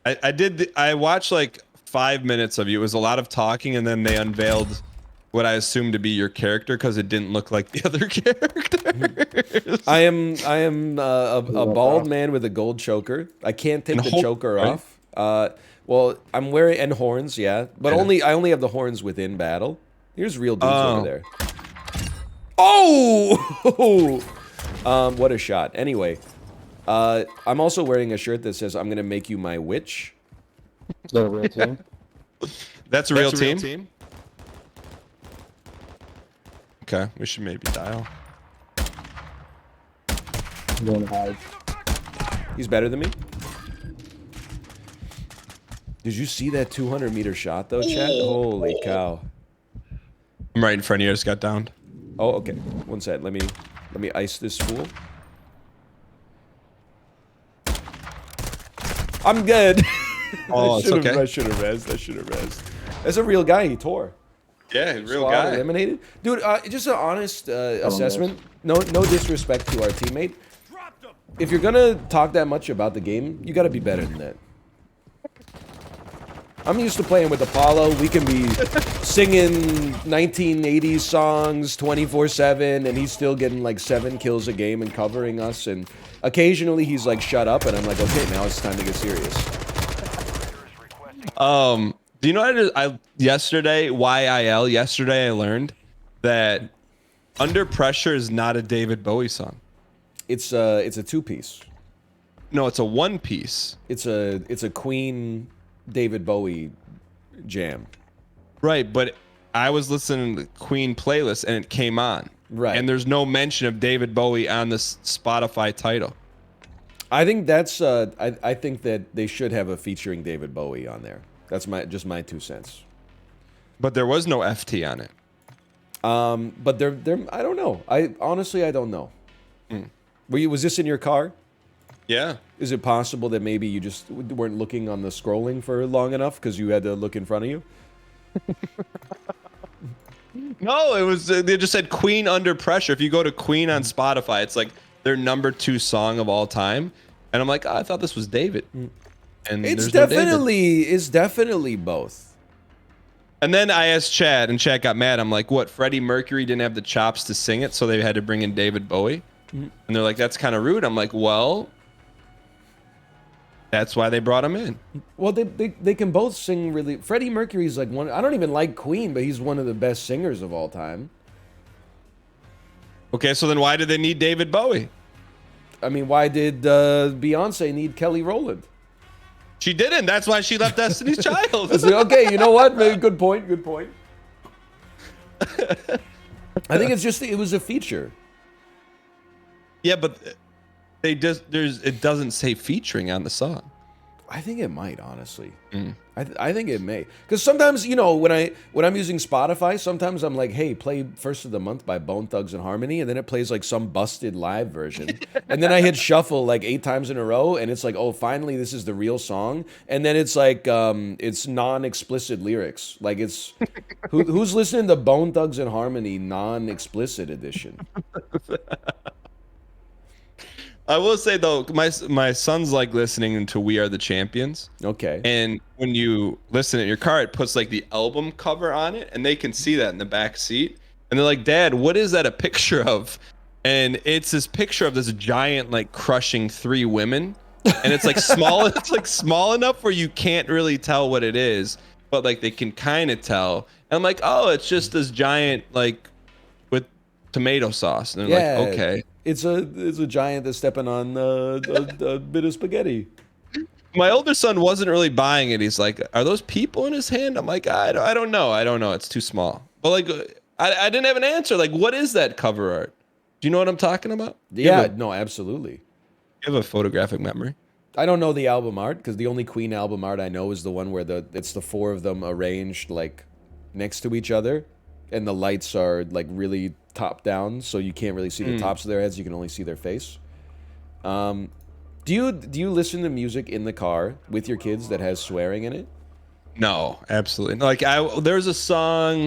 S2: I watched like 5 minutes of you. It was a lot of talking, and then they unveiled what I assumed to be your character because it didn't look like the other characters.
S1: I am a bald man with a gold choker. I can't take the choker off. Well, I'm wearing and horns, yeah, but I only have the horns within battle. Here's real dudes over there. Oh, what a shot! Anyway, I'm also wearing a shirt that says "I'm gonna make you my witch."
S3: Is that a real team?
S2: That's a real team. Okay, we should maybe dial.
S3: I'm going to hide.
S1: He's better than me. Did you see that 200-meter shot though, chat? Holy cow!
S2: I'm right in front of you. I just got downed.
S1: Oh, okay. One sec. Let me ice this fool. I'm good.
S2: Oh, it's okay.
S1: I should have rezzed. That's a real guy. He tore.
S2: Yeah, real
S1: Sawah
S2: guy.
S1: Eliminated. Dude, just an honest assessment. No disrespect to our teammate. If you're gonna talk that much about the game, you gotta be better than that. I'm used to playing with Apollo. We can be singing 1980s songs 24/7, and he's still getting like 7 kills a game and covering us. And occasionally he's like, "Shut up," and I'm like, "Okay, now it's time to get serious."
S2: Do you know yesterday I learned that Under Pressure is not a David Bowie song.
S1: It's a 2-piece.
S2: No, it's a 1-piece.
S1: It's a Queen David Bowie jam.
S2: Right, but I was listening to the Queen playlist and it came on.
S1: Right.
S2: And there's no mention of David Bowie on this Spotify title.
S1: I think that's I think that they should have a featuring David Bowie on there. That's just my 2 cents.
S2: But there was no FT on it.
S1: But they're I don't know. I honestly I don't know. Was this in your car?
S2: Yeah.
S1: Is it possible that maybe you just weren't looking on the scrolling for long enough because you had to look in front of you?
S2: No, it was they just said Queen Under Pressure. If you go to Queen on Spotify, it's like their #2 song of all time. And I'm like, oh, I thought this was David. And
S1: It's
S2: there's no David.
S1: definitely both.
S2: And then I asked Chad, and Chad got mad. I'm like, what? Freddie Mercury didn't have the chops to sing it, so they had to bring in David Bowie? And they're like, that's kind of rude. I'm like, well, that's why they brought him in.
S1: Well, they can both sing really. Freddie Mercury's like one. I don't even like Queen, but he's one of the best singers of all time.
S2: Okay, so then why do they need David Bowie?
S1: I mean, why did Beyonce need Kelly Rowland?
S2: She didn't. That's why she left Destiny's Child.
S1: Okay, you know what? Maybe good point. Good point. I think it's just it was a feature.
S2: Yeah, but it doesn't say featuring on the song.
S1: I think it might, honestly. I think it may, because sometimes when I'm using Spotify, sometimes I'm like, hey, play First of the Month by Bone Thugs and Harmony, and then it plays like some busted live version, and then I hit shuffle like 8 times in a row, and it's like, oh, finally this is the real song, and then it's like it's non-explicit lyrics, like it's who's listening to Bone Thugs and Harmony non-explicit edition?
S2: I will say though, my son's like listening to We Are the Champions.
S1: Okay.
S2: And when you listen in your car, it puts like the album cover on it, and they can see that in the back seat. And they're like, Dad, what is that a picture of? And it's this picture of this giant like crushing 3 women. And it's like small, it's like small enough where you can't really tell what it is, but like they can kind of tell. And I'm like, oh, it's just this giant like with tomato sauce. And they're like, okay.
S1: It's a giant that's stepping on a bit of spaghetti.
S2: My older son wasn't really buying it. He's like, "Are those people in his hand?" I'm like, "I don't know. I don't know. It's too small." But like, I didn't have an answer. Like, what is that cover art? Do you know what I'm talking about?
S1: Yeah, no, absolutely.
S2: You have a photographic memory.
S1: I don't know the album art because the only Queen album art I know is the one where it's the 4 of them arranged like next to each other, and the lights are like really top down, so you can't really see the tops of their heads. You can only see their face. Do you listen to music in the car with your kids that has swearing in it?
S2: No, absolutely. Like there's a song,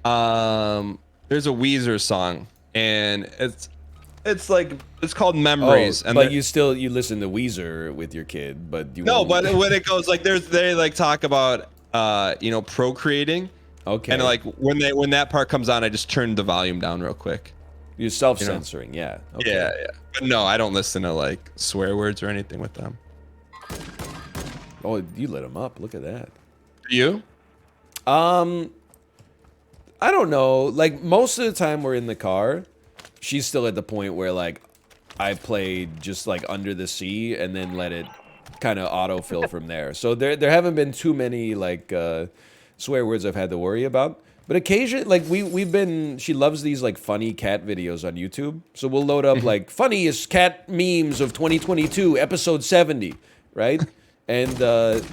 S2: there's a Weezer song, and it's like it's called Memories.
S1: And but you listen to Weezer with your kid, but you
S2: no. But when it goes like they like talk about procreating.
S1: Okay.
S2: And like when that part comes on, I just turn the volume down real quick.
S1: You're self-censoring, yeah. Okay.
S2: Yeah. But no, I don't listen to like swear words or anything with them.
S1: Oh, you lit them up. Look at that.
S2: You?
S1: I don't know. Like most of the time we're in the car, she's still at the point where like I played just like Under the Sea and then let it kind of autofill from there. So there haven't been too many like swear words I've had to worry about, but occasionally like she loves these like funny cat videos on YouTube, so we'll load up like funniest cat memes of 2022 episode 70, right? And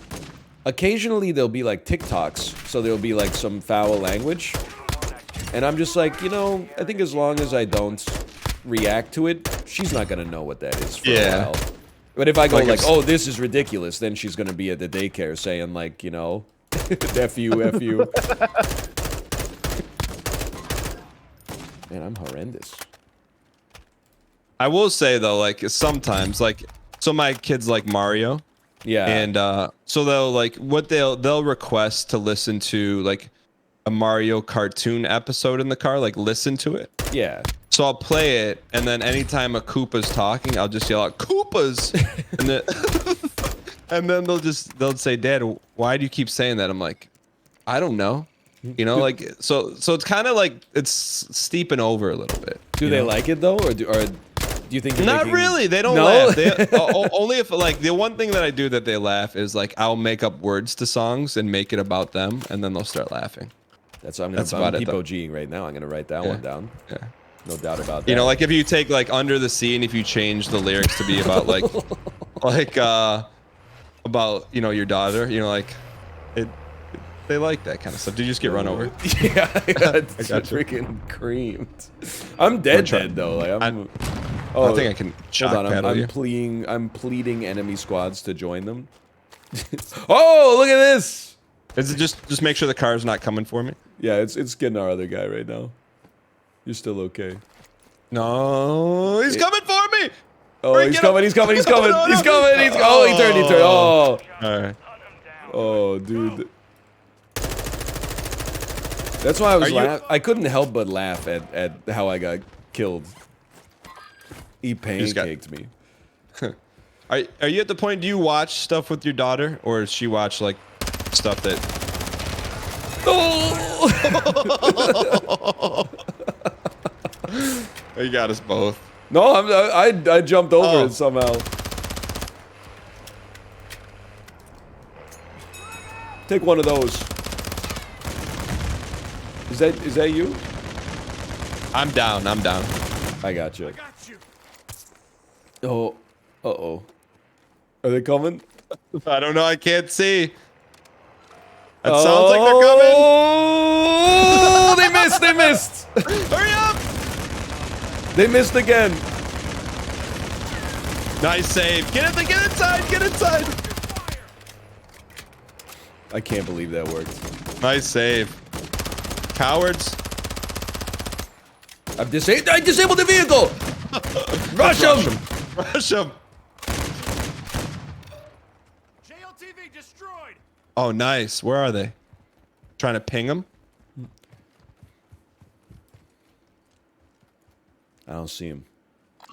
S1: occasionally there'll be like TikToks, so there'll be like some foul language, and I'm just like, I think as long as I don't react to it, she's not gonna know what that is for a while. But if I go like oh, this is ridiculous, then she's gonna be at the daycare saying like, F you. Man, I'm horrendous.
S2: I will say though, like sometimes, like so my kids like Mario.
S1: Yeah.
S2: And so they'll request to listen to like a Mario cartoon episode in the car, like listen to it.
S1: Yeah.
S2: So I'll play it, and then anytime a Koopa's talking, I'll just yell out Koopas, and then they'll say, Dad, why do you keep saying that? I'm like, I don't know. Like so it's kind of like it's steeping over a little bit.
S1: Do they like it though, or do you think?
S2: Not really. They don't laugh. They, only if like the one thing that I do that they laugh is like I'll make up words to songs and make it about them, and then they'll start laughing.
S1: I'm gonna keep OGing right now. I'm gonna write that one down.
S2: Yeah.
S1: No doubt about that.
S2: Like if you take like Under the Sea and if you change the lyrics to be about like about your daughter, like it They like that kind of stuff. Did you just get run over?
S1: Yeah, I got
S2: got you.
S1: freaking creamed. I'm dead though. Like I'm.
S2: I think I can shock
S1: hold on,
S2: paddle you.
S1: I'm pleading enemy squads to join them. Oh, look at this!
S2: Is it just make sure the car's not coming for me?
S1: Yeah, it's getting our other guy right now. You're still okay.
S2: No, he's coming for me.
S1: Oh, he's coming! He's coming! He's coming! He's coming! He's oh, he turned! He turned! Oh,
S2: all right.
S1: Oh, dude. That's why I was I couldn't help but laugh at how I got killed. He pancaked me.
S2: Are you at the point? Do you watch stuff with your daughter, or does she watch like stuff that?
S1: Oh!
S2: You got us both.
S1: No, I jumped over it somehow. Take one of those. Is that you?
S2: I'm down. I'm down.
S1: I got you. Oh, uh-oh. Are they coming?
S2: I don't know. I can't see. That sounds like they're coming.
S1: Oh, they missed. They missed.
S2: Hurry up.
S1: They missed again.
S2: Nice save. Get inside. Get inside.
S1: I can't believe that worked.
S2: Nice save. Cowards.
S1: I disabled the vehicle. Rush him.
S2: Rush him.
S4: JLTV destroyed.
S2: Oh, nice. Where are they? Trying to ping them?
S1: I don't see him.
S2: I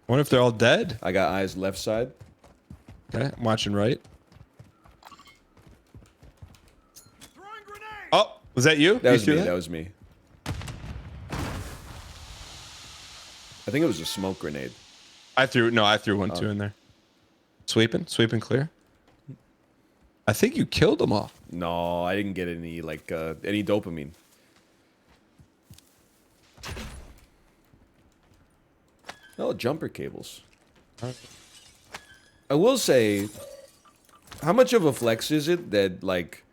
S2: wonder if they're all dead.
S1: I got eyes left side.
S2: Okay, I'm watching right.
S4: Throwing grenade.
S2: Oh, was that you?
S1: That was me. That was me. I think it was a smoke grenade.
S2: I threw one too in there. Sweeping clear. I think you killed them all.
S1: No, I didn't get any any dopamine. Oh, jumper cables. I will say, how much of a flex is it that like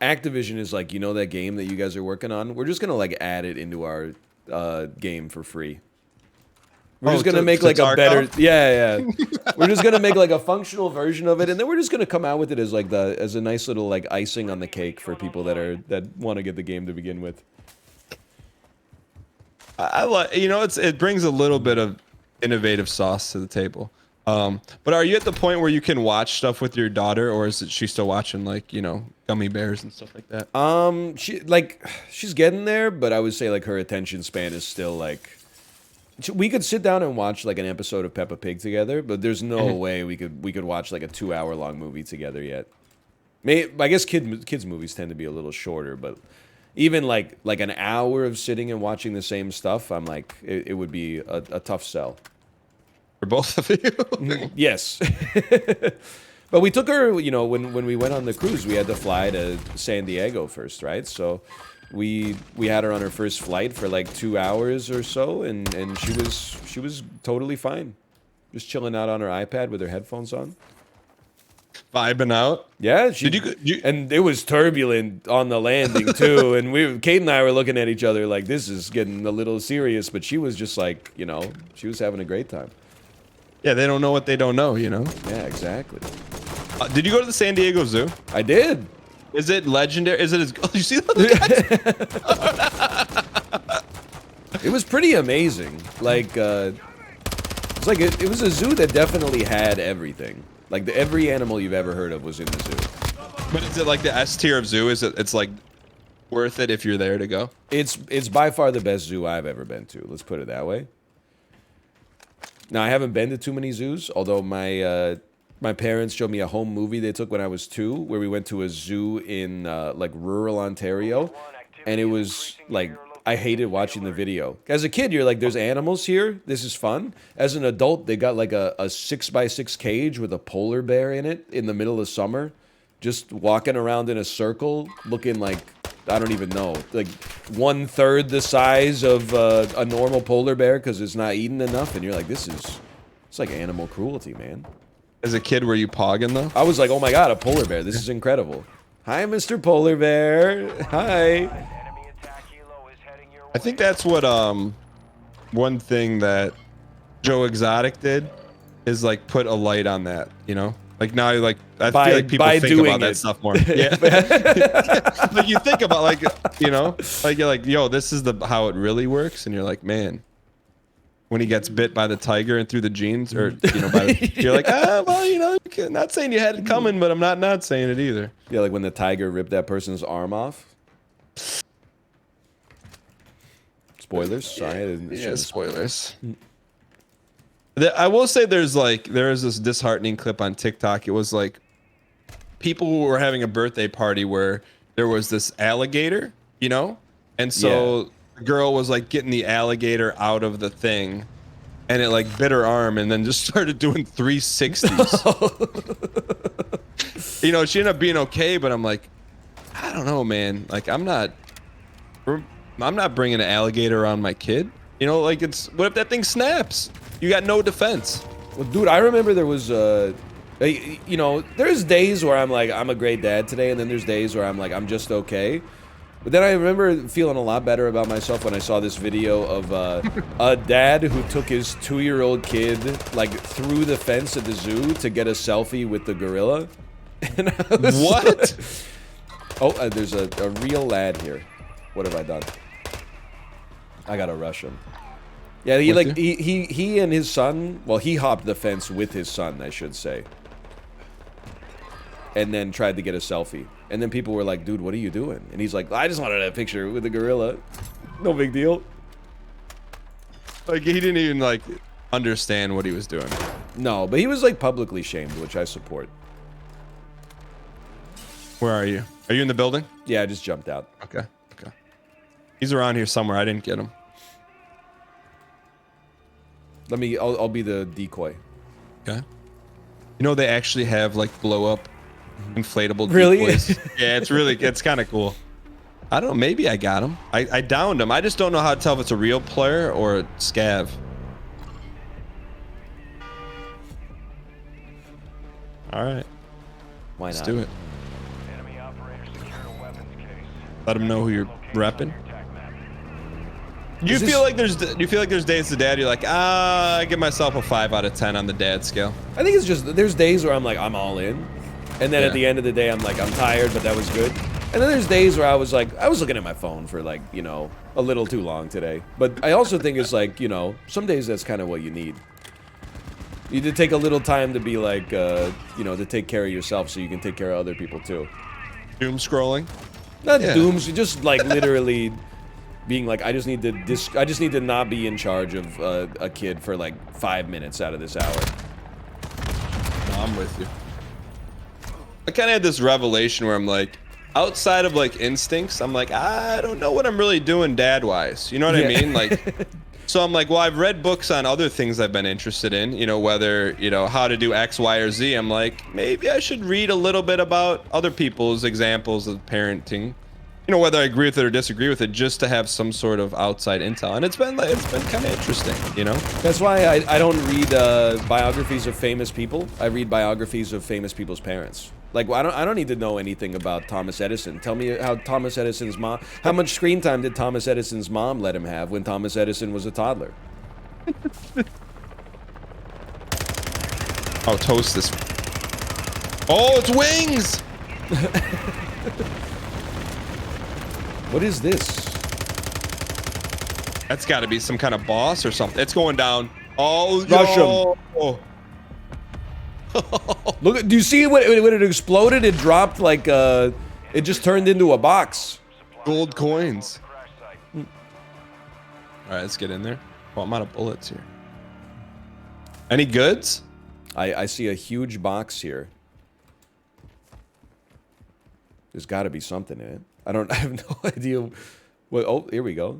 S1: Activision is like, you know, that game that you guys are working on? We're just gonna like add it into our game for free. We're just gonna make like a better, yeah. We're just gonna make like a functional version of it, and then we're just gonna come out with it as like as a nice little like icing on the cake for people that want to get the game to begin with.
S2: I like, you know, it brings a little bit of innovative sauce to the table. But are you at the point where you can watch stuff with your daughter, or is she still watching like, you know, gummy bears and stuff like that?
S1: She's getting there, but I would say like her attention span is still like. We could sit down and watch like an episode of Peppa Pig together, but there's no way we could watch like a 2-hour-long movie together yet. I guess kids movies tend to be a little shorter, but even like an hour of sitting and watching the same stuff, I'm like it would be a tough sell.
S2: For both of you?
S1: Yes. But we took her, you know, when we went on the cruise, we had to fly to San Diego first, right? So we had her on her first flight for like 2 hours or so, and she was totally fine, just chilling out on her iPad with her headphones on,
S2: vibing out.
S1: Yeah, and it was turbulent on the landing too, and Kate and I were looking at each other like this is getting a little serious, but she was just like, you know, she was having a great time.
S2: Yeah, they don't know what they don't know, you know.
S1: Yeah, exactly.
S2: Did you go to the San Diego Zoo?
S1: I did.
S2: Is it legendary? Is it as? Oh, you see that?
S1: It was pretty amazing. Like, it's like it was a zoo that definitely had everything. Like every animal you've ever heard of was in the zoo.
S2: But is it like the S tier of zoo? Is it? It's like worth it if you're there to go.
S1: It's by far the best zoo I've ever been to. Let's put it that way. Now I haven't been to too many zoos, although my parents showed me a home movie they took when I was 2, where we went to a zoo in like rural Ontario, and it was like I hated watching the video. As a kid, you're like, "There's animals here. This is fun." As an adult, they got like a 6x6 cage with a polar bear in it in the middle of summer, just walking around in a circle, looking like I don't even know, like 1/3 the size of a normal polar bear because it's not eating enough, and you're like, it's like animal cruelty, man.
S2: As a kid, were you pogging though?
S1: I was like, oh my god, a polar bear! This is incredible. Hi, Mr. Polar Bear. Hi.
S2: I think that's what one thing that Joe Exotic did is like put a light on that, you know? Like now, like I feel like people
S1: by
S2: think
S1: doing
S2: about that
S1: it.
S2: stuff more. Yeah, like you think about like, you know, like you're like, yo, this is the how it really works, and you're like, man, when he gets bit by the tiger and through the jeans, or you know, by the, you're like, ah, well, you know, not saying you had it coming, but I'm not saying it either.
S1: Yeah, like when the tiger ripped that person's arm off. Spoilers. Sorry, I didn't.
S2: Yeah, spoilers. I will say there is this disheartening clip on TikTok. It was like people who were having a birthday party where there was this alligator, you know? And so the girl was like getting the alligator out of the thing, and it like bit her arm and then just started doing 360s. You know, she ended up being okay, but I'm like, I don't know, man. Like I'm not bringing an alligator around my kid. You know, like what if that thing snaps? You got no defense.
S1: Well, dude, I remember there was, you know, there's days where I'm like, I'm a great dad today, and then there's days where I'm like, I'm just okay. But then I remember feeling a lot better about myself when I saw this video of a dad who took his 2-year-old kid, like, through the fence at the zoo to get a selfie with the gorilla. And I was
S2: what?
S1: Oh, there's a real lad here. What have I done? I gotta rush him. Yeah, he and his son, well, he hopped the fence with his son, I should say. And then tried to get a selfie. And then people were like, dude, what are you doing? And he's like, I just wanted a picture with the gorilla. No big deal.
S2: Like, he didn't even, like, understand what he was doing.
S1: No, but he was, like, publicly shamed, which I support.
S2: Where are you? Are you in the building?
S1: Yeah, I just jumped out.
S2: Okay, okay. He's around here somewhere. I didn't get him.
S1: I'll be the decoy.
S2: Okay. You know, they actually have, like, blow-up inflatable
S1: Really?
S2: decoys. Yeah, it's kind of cool. I don't know, maybe I got him. I downed him. I just don't know how to tell if it's a real player or a scav. All right.
S1: Why not?
S2: Let's do it. Let him know who you're repping. Do you feel like there's days to dad you're like, I give myself a 5 out of 10 on the dad scale?
S1: I think it's just, there's days where I'm like, I'm all in. And then at the end of the day, I'm like, I'm tired, but that was good. And then there's days where I was like, I was looking at my phone for like, you know, a little too long today. But I also think it's like, you know, some days that's kind of what you need. You need to take a little time to be like, you know, to take care of yourself so you can take care of other people too.
S2: Doom scrolling?
S1: Not dooms, just like literally being like, I just need to not be in charge of a kid for like 5 minutes out of this hour.
S2: No, I'm with you. I kind of had this revelation where I'm like, outside of like instincts, I'm like, I don't know what I'm really doing dad-wise. You know what I mean? Like, so I'm like, well, I've read books on other things I've been interested in, you know, whether, you know, how to do X, Y, or Z. I'm like, maybe I should read a little bit about other people's examples of parenting, you know, whether I agree with it or disagree with it, just to have some sort of outside intel. And it's been kind of interesting, you know? That's
S1: why I don't read biographies of famous people. I read biographies of famous people's parents. Like, I don't need to know anything about Thomas Edison. Tell me how Thomas Edison's mom, how much screen time did Thomas Edison's mom let him have when Thomas Edison was a toddler?
S2: Oh, toast this. Oh, it's wings!
S1: What is this?
S2: That's got to be some kind of boss or something. It's going down. Oh,
S1: rush him.
S2: Oh.
S1: Look, do you see when it exploded? It dropped like it just turned into a box.
S2: Gold coins. All right, let's get in there. Oh, I'm out of bullets here. Any goods?
S1: I see a huge box here. There's got to be something in it. I have no idea. What? Oh, here we go.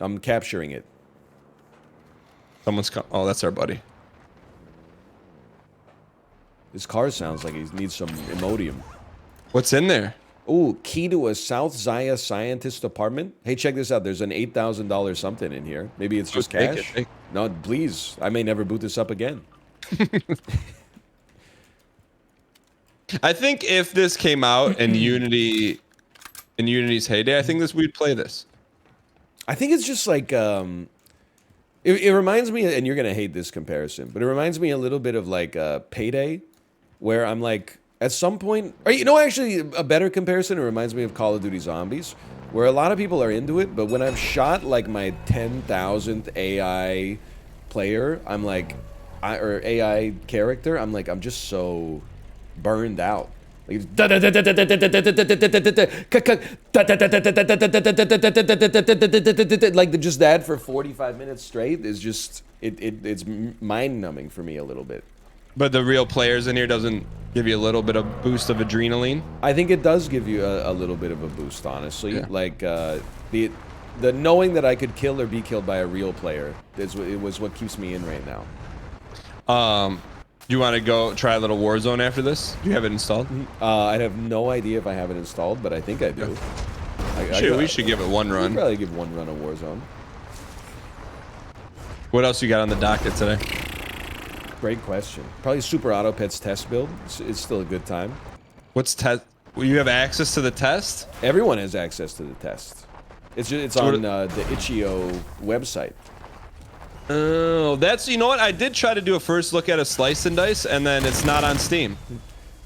S1: I'm capturing it.
S2: Someone's come. Oh, that's our buddy.
S1: His car sounds like he needs some Imodium.
S2: What's in there?
S1: Ooh, key to a South Zaya scientist apartment. Hey, check this out. There's an $8,000 something in here. Maybe it's just cash.
S2: Take it.
S1: No, please. I may never boot this up again.
S2: I think if this came out in Unity, in Unity's heyday, I think we'd play this.
S1: I think it's just like it reminds me, and you're gonna hate this comparison, but it reminds me a little bit of like Payday, where I'm like, at some point, or you know, actually a better comparison, it reminds me of Call of Duty Zombies, where a lot of people are into it, but when I've shot like my 10,000th AI player, I'm like, or AI character, I'm like, I'm just so burned out. Like, like just that for 45 minutes straight is just it's mind numbing for me a little bit.
S2: But the real players in here doesn't give you a little bit of boost of adrenaline.
S1: I think it does give you a little bit of a boost, honestly.
S2: Yeah.
S1: Like the knowing that I could kill or be killed by a real player it was what keeps me in right now.
S2: Do you want to go try a little Warzone after this? Do you have it installed?
S1: I have no idea if I have it installed, but I think I do.
S2: We should give it one run.
S1: I'd probably give one run of Warzone.
S2: What else you got on the docket today?
S1: Great question. Probably Super Auto Pets test build. It's still a good time.
S2: What's test? You have access to the test?
S1: Everyone has access to the test. It's on the Itch.io website.
S2: Oh, that's, you know what? I did try to do a first look at a slice and dice, and then it's not on Steam.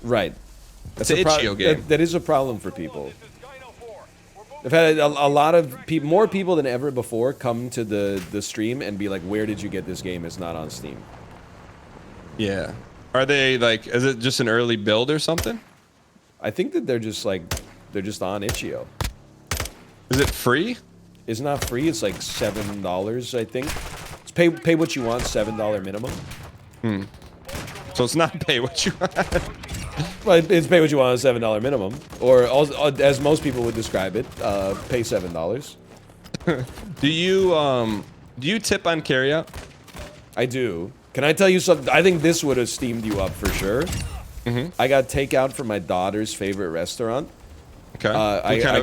S1: Right. That's
S2: It's an itch.io game.
S1: That is a problem for people. I've had a lot of more people than ever before come to the stream and be like, "Where did you get this game? It's not on Steam."
S2: Yeah. Are they like? Is it just an early build or something?
S1: I think that they're just on Itch.io.
S2: Is it free?
S1: It's not free. It's like $7, I think. It's pay what you want, $7 minimum.
S2: So it's not pay what you want.
S1: Well, it's pay what you want, $7 minimum, or as most people would describe it, pay $7.
S2: Do you tip on carryout?
S1: I do. Can I tell you something? I think this would have steamed you up for sure. I got takeout from my daughter's favorite restaurant.
S2: Okay.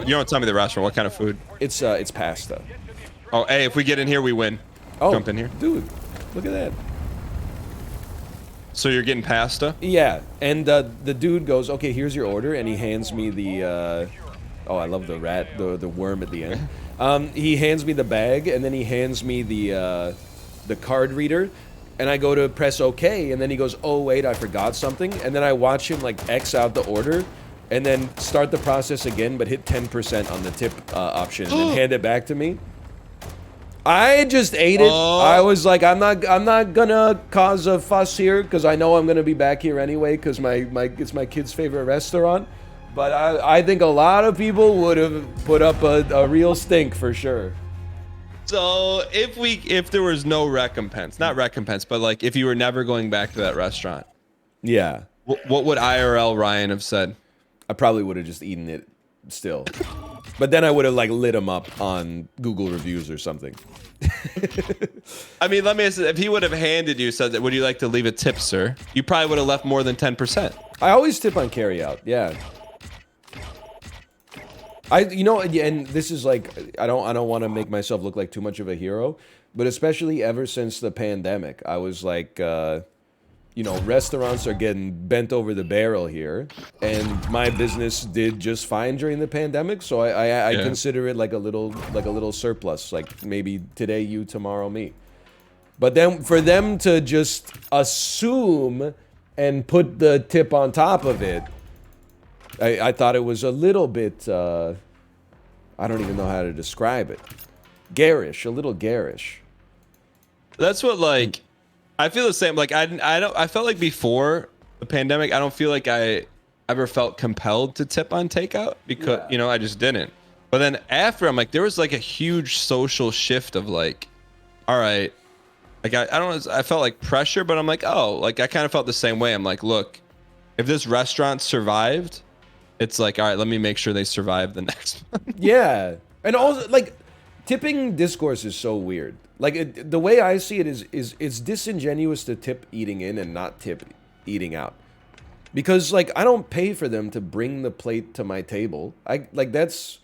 S2: You don't tell me the restaurant. What kind of food?
S1: It's pasta.
S2: Oh, hey, if we get in here, we win.
S1: Oh,
S2: jump in here,
S1: dude! Look at that.
S2: So you're getting pasta?
S1: Yeah, and the dude goes, "Okay, here's your order," and he hands me the. Oh, I love the rat, the worm at the end. He hands me the bag, and then he hands me the card reader, and I go to press OK, and then he goes, "Oh wait, I forgot something," and then I watch him like X out the order, and then start the process again, but hit 10% on the tip option, and then hand it back to me. I just ate it. I was like, I'm not gonna cause a fuss here because I know I'm gonna be back here anyway because it's my kid's favorite restaurant. But I think a lot of people would have put up a real stink for sure.
S2: So if there was no recompense, not recompense, but like if you were never going back to that restaurant,
S1: Yeah,
S2: what would IRL Ryan have said?
S1: I probably would have just eaten it still. But then I would have like lit him up on Google reviews or something.
S2: I mean, let me ask you, if he would have handed you, said that, would you like to leave a tip, sir? You probably would have left more than 10%.
S1: I always tip on carryout. Yeah. You know, and this is like, I don't want to make myself look like too much of a hero, but especially ever since the pandemic, I was like, you know, restaurants are getting bent over the barrel here, and my business did just fine during the pandemic, so I consider it like a little surplus, like maybe today you, tomorrow me. But then for them to just assume and put the tip on top of it, I thought it was a little bit, I don't even know how to describe it. Garish, a little garish.
S2: That's what, like, I feel the same. Like, I felt like before the pandemic, I don't feel like I ever felt compelled to tip on takeout because, you know, I just didn't. But then after, I'm like, there was like a huge social shift of like, all right, like, I don't know, I felt like pressure, but I'm like, oh, like, I kind of felt the same way. I'm like, look, if this restaurant survived, it's like, all right, let me make sure they survive the next one.
S1: Yeah. And also, like, tipping discourse is so weird. Like, the way I see it is it's disingenuous to tip eating in and not tip eating out. Because, like, I don't pay for them to bring the plate to my table. Like, that's...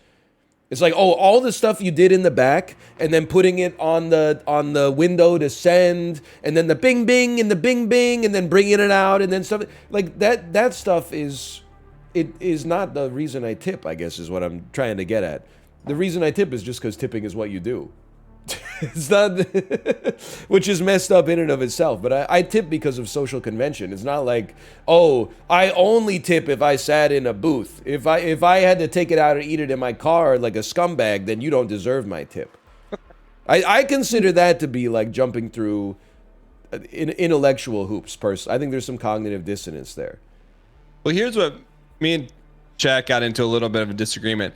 S1: It's like, oh, all the stuff you did in the back, and then putting it on the window to send, and then the bing bing and the bing bing, and then bringing it out, and then stuff like that. That stuff is not the reason I tip, I guess, is what I'm trying to get at. The reason I tip is just because tipping is what you do. It's not, which is messed up in and of itself. But I tip because of social convention. It's not like, oh, I only tip if I sat in a booth. If I had to take it out and eat it in my car like a scumbag, then you don't deserve my tip. I consider that to be like jumping through intellectual hoops. I think there's some cognitive dissonance there.
S2: Well, here's what me and Jack got into a little bit of a disagreement.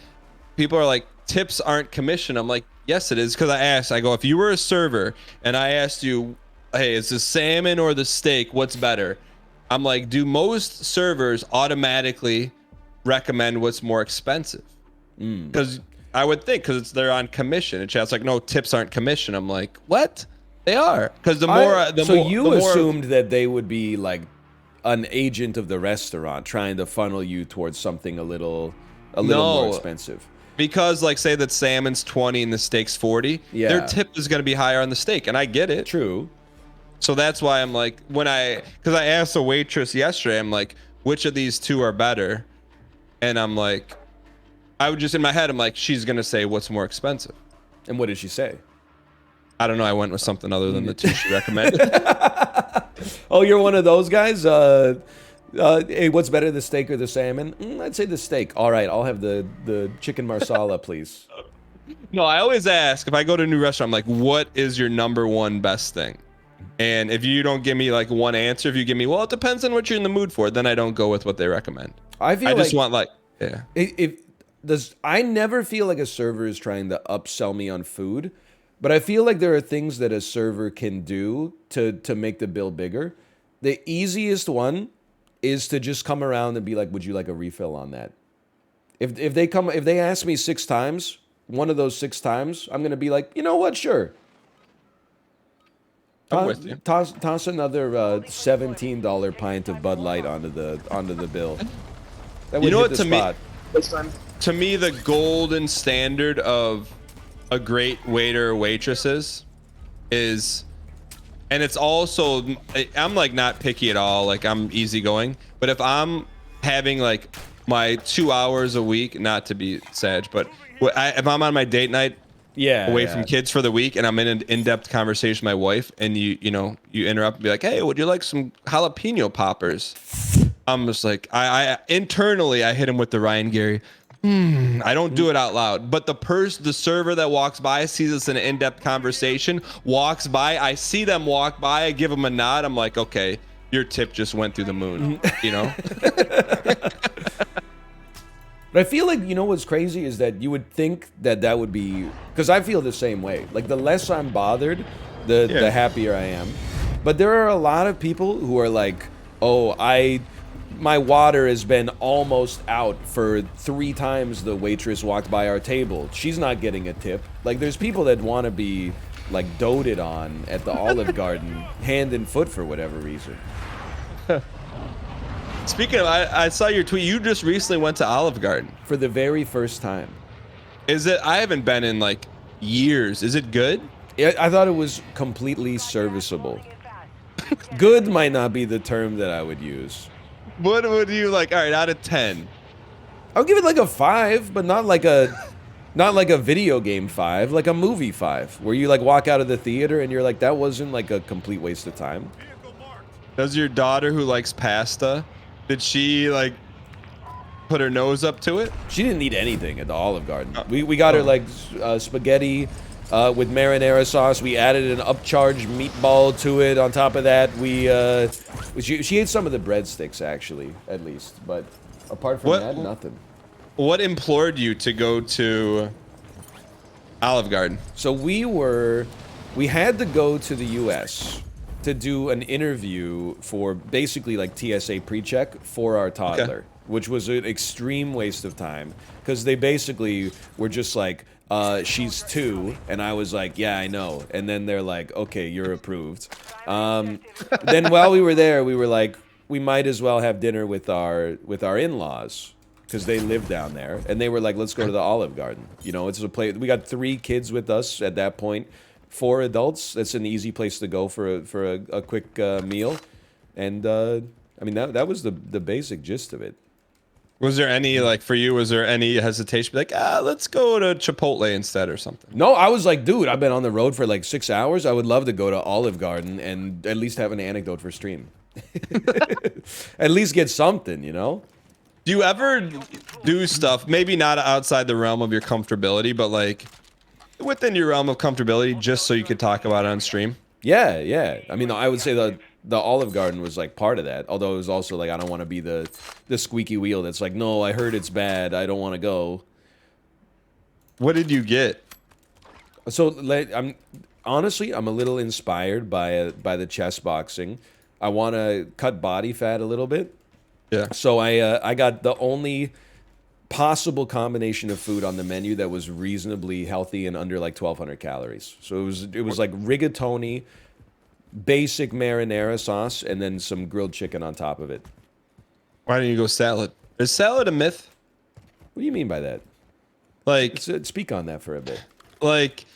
S2: People are like, tips aren't commission. I'm like, yes, it is. Because I go, if you were a server and I asked you, hey, is the salmon or the steak, what's better? I'm like, do most servers automatically recommend what's more expensive? Because I would think, because they're on commission. And chat's like, no, tips aren't commission. I'm like, what? They are. Because
S1: you assumed that they would be like an agent of the restaurant trying to funnel you towards something a little more expensive.
S2: Because, like, say that salmon's 20 and the steak's 40, their tip is going to be higher on the steak, and I get it.
S1: True.
S2: So that's why I'm like, because I asked a waitress yesterday, I'm like, which of these two are better? And I'm like, I would just, in my head, I'm like, she's going to say what's more expensive.
S1: And what did she say?
S2: I don't know. I went with something other than the two she recommended.
S1: Oh, you're one of those guys? Hey, what's better, the steak or the salmon? I'd say the steak. All right, I'll have the chicken marsala, please.
S2: No, I always ask, if I go to a new restaurant, I'm like, what is your number one best thing? And if you don't give me like one answer, if you give me, well, it depends on what you're in the mood for, then I don't go with what they recommend. I just want like, yeah.
S1: I never feel like a server is trying to upsell me on food, but I feel like there are things that a server can do to make the bill bigger. The easiest one is to just come around and be like, would you like a refill on that? If they ask me 6 times, one of those 6 times, I'm gonna be like, you know what, sure.
S2: I'm with you.
S1: Toss another $17 pint of Bud Light onto the bill. That would hit the spot.
S2: To me, the golden standard of a great waiter or waitress is, and it's also, I'm like not picky at all, like I'm easygoing, but if I'm having like my 2 hours a week, not to be sad, but if I'm on my date night away from kids for the week and I'm in an in-depth conversation with my wife and you interrupt and be like, hey, would you like some jalapeno poppers? I'm just like, I internally I hit him with the Ryan Gary. I don't do it out loud, but the server that walks by sees us in an in-depth conversation, walks by, I see them walk by, I give them a nod, I'm like, okay, your tip just went through the moon, you know?
S1: But I feel like, you know what's crazy is that you would think that would be, because I feel the same way. Like the less I'm bothered, the happier I am. But there are a lot of people who are like, oh, my water has been almost out for 3 times the waitress walked by our table. She's not getting a tip. Like there's people that want to be like doted on at the Olive Garden hand and foot for whatever reason.
S2: Speaking of, I saw your tweet. You just recently went to Olive Garden.
S1: For the very first time.
S2: Is it? I haven't been in like years. Is it good?
S1: I thought it was completely serviceable. Good might not be the term that I would use.
S2: What would you like? All right, out of 10.
S1: I'll give it like a 5, but not like a video game 5, like a movie 5, where you like walk out of the theater and you're like, that wasn't like a complete waste of time.
S2: Does your daughter who likes pasta, did she like put her nose up to it?
S1: She didn't need anything at the Olive Garden. We got her like spaghetti with marinara sauce. We added an upcharged meatball to it. On top of that, she ate some of the breadsticks actually, at least. But apart from that, nothing.
S2: What implored you to go to Olive Garden?
S1: So we had to go to the U.S. to do an interview for basically like TSA pre-check for our toddler, which was an extreme waste of time because they basically were just like, she's 2, and I was like, yeah, I know. And then they're like, okay, you're approved. Then while we were there, we were like, we might as well have dinner with our in-laws because they live down there, and they were like, let's go to the Olive Garden. You know, it's a place. We got 3 kids with us at that point, 4 adults. It's an easy place to go for a quick meal, and I mean that was the basic gist of it.
S2: Was there any, like, for you, was there any hesitation? Like, let's go to Chipotle instead or something?
S1: No, I was like, dude, I've been on the road for like 6 hours. I would love to go to Olive Garden and at least have an anecdote for stream. At least get something, you know?
S2: Do you ever do stuff, maybe not outside the realm of your comfortability, but like within your realm of comfortability, just so you could talk about it on stream?
S1: Yeah, yeah. I mean, I would say the Olive Garden was like part of that. Although it was also like, I don't want to be the squeaky wheel that's like, no, I heard it's bad. I don't want to go.
S2: What did you get?
S1: So honestly, I'm a little inspired by the chess boxing. I want to cut body fat a little bit.
S2: Yeah.
S1: So I got the only possible combination of food on the menu that was reasonably healthy and under like 1,200 calories. So it was like rigatoni, basic marinara sauce, and then some grilled chicken on top of it.
S2: Why don't you go salad? Is salad a myth?
S1: What do you mean by that?
S2: Like,
S1: Speak on that for a bit.
S2: like,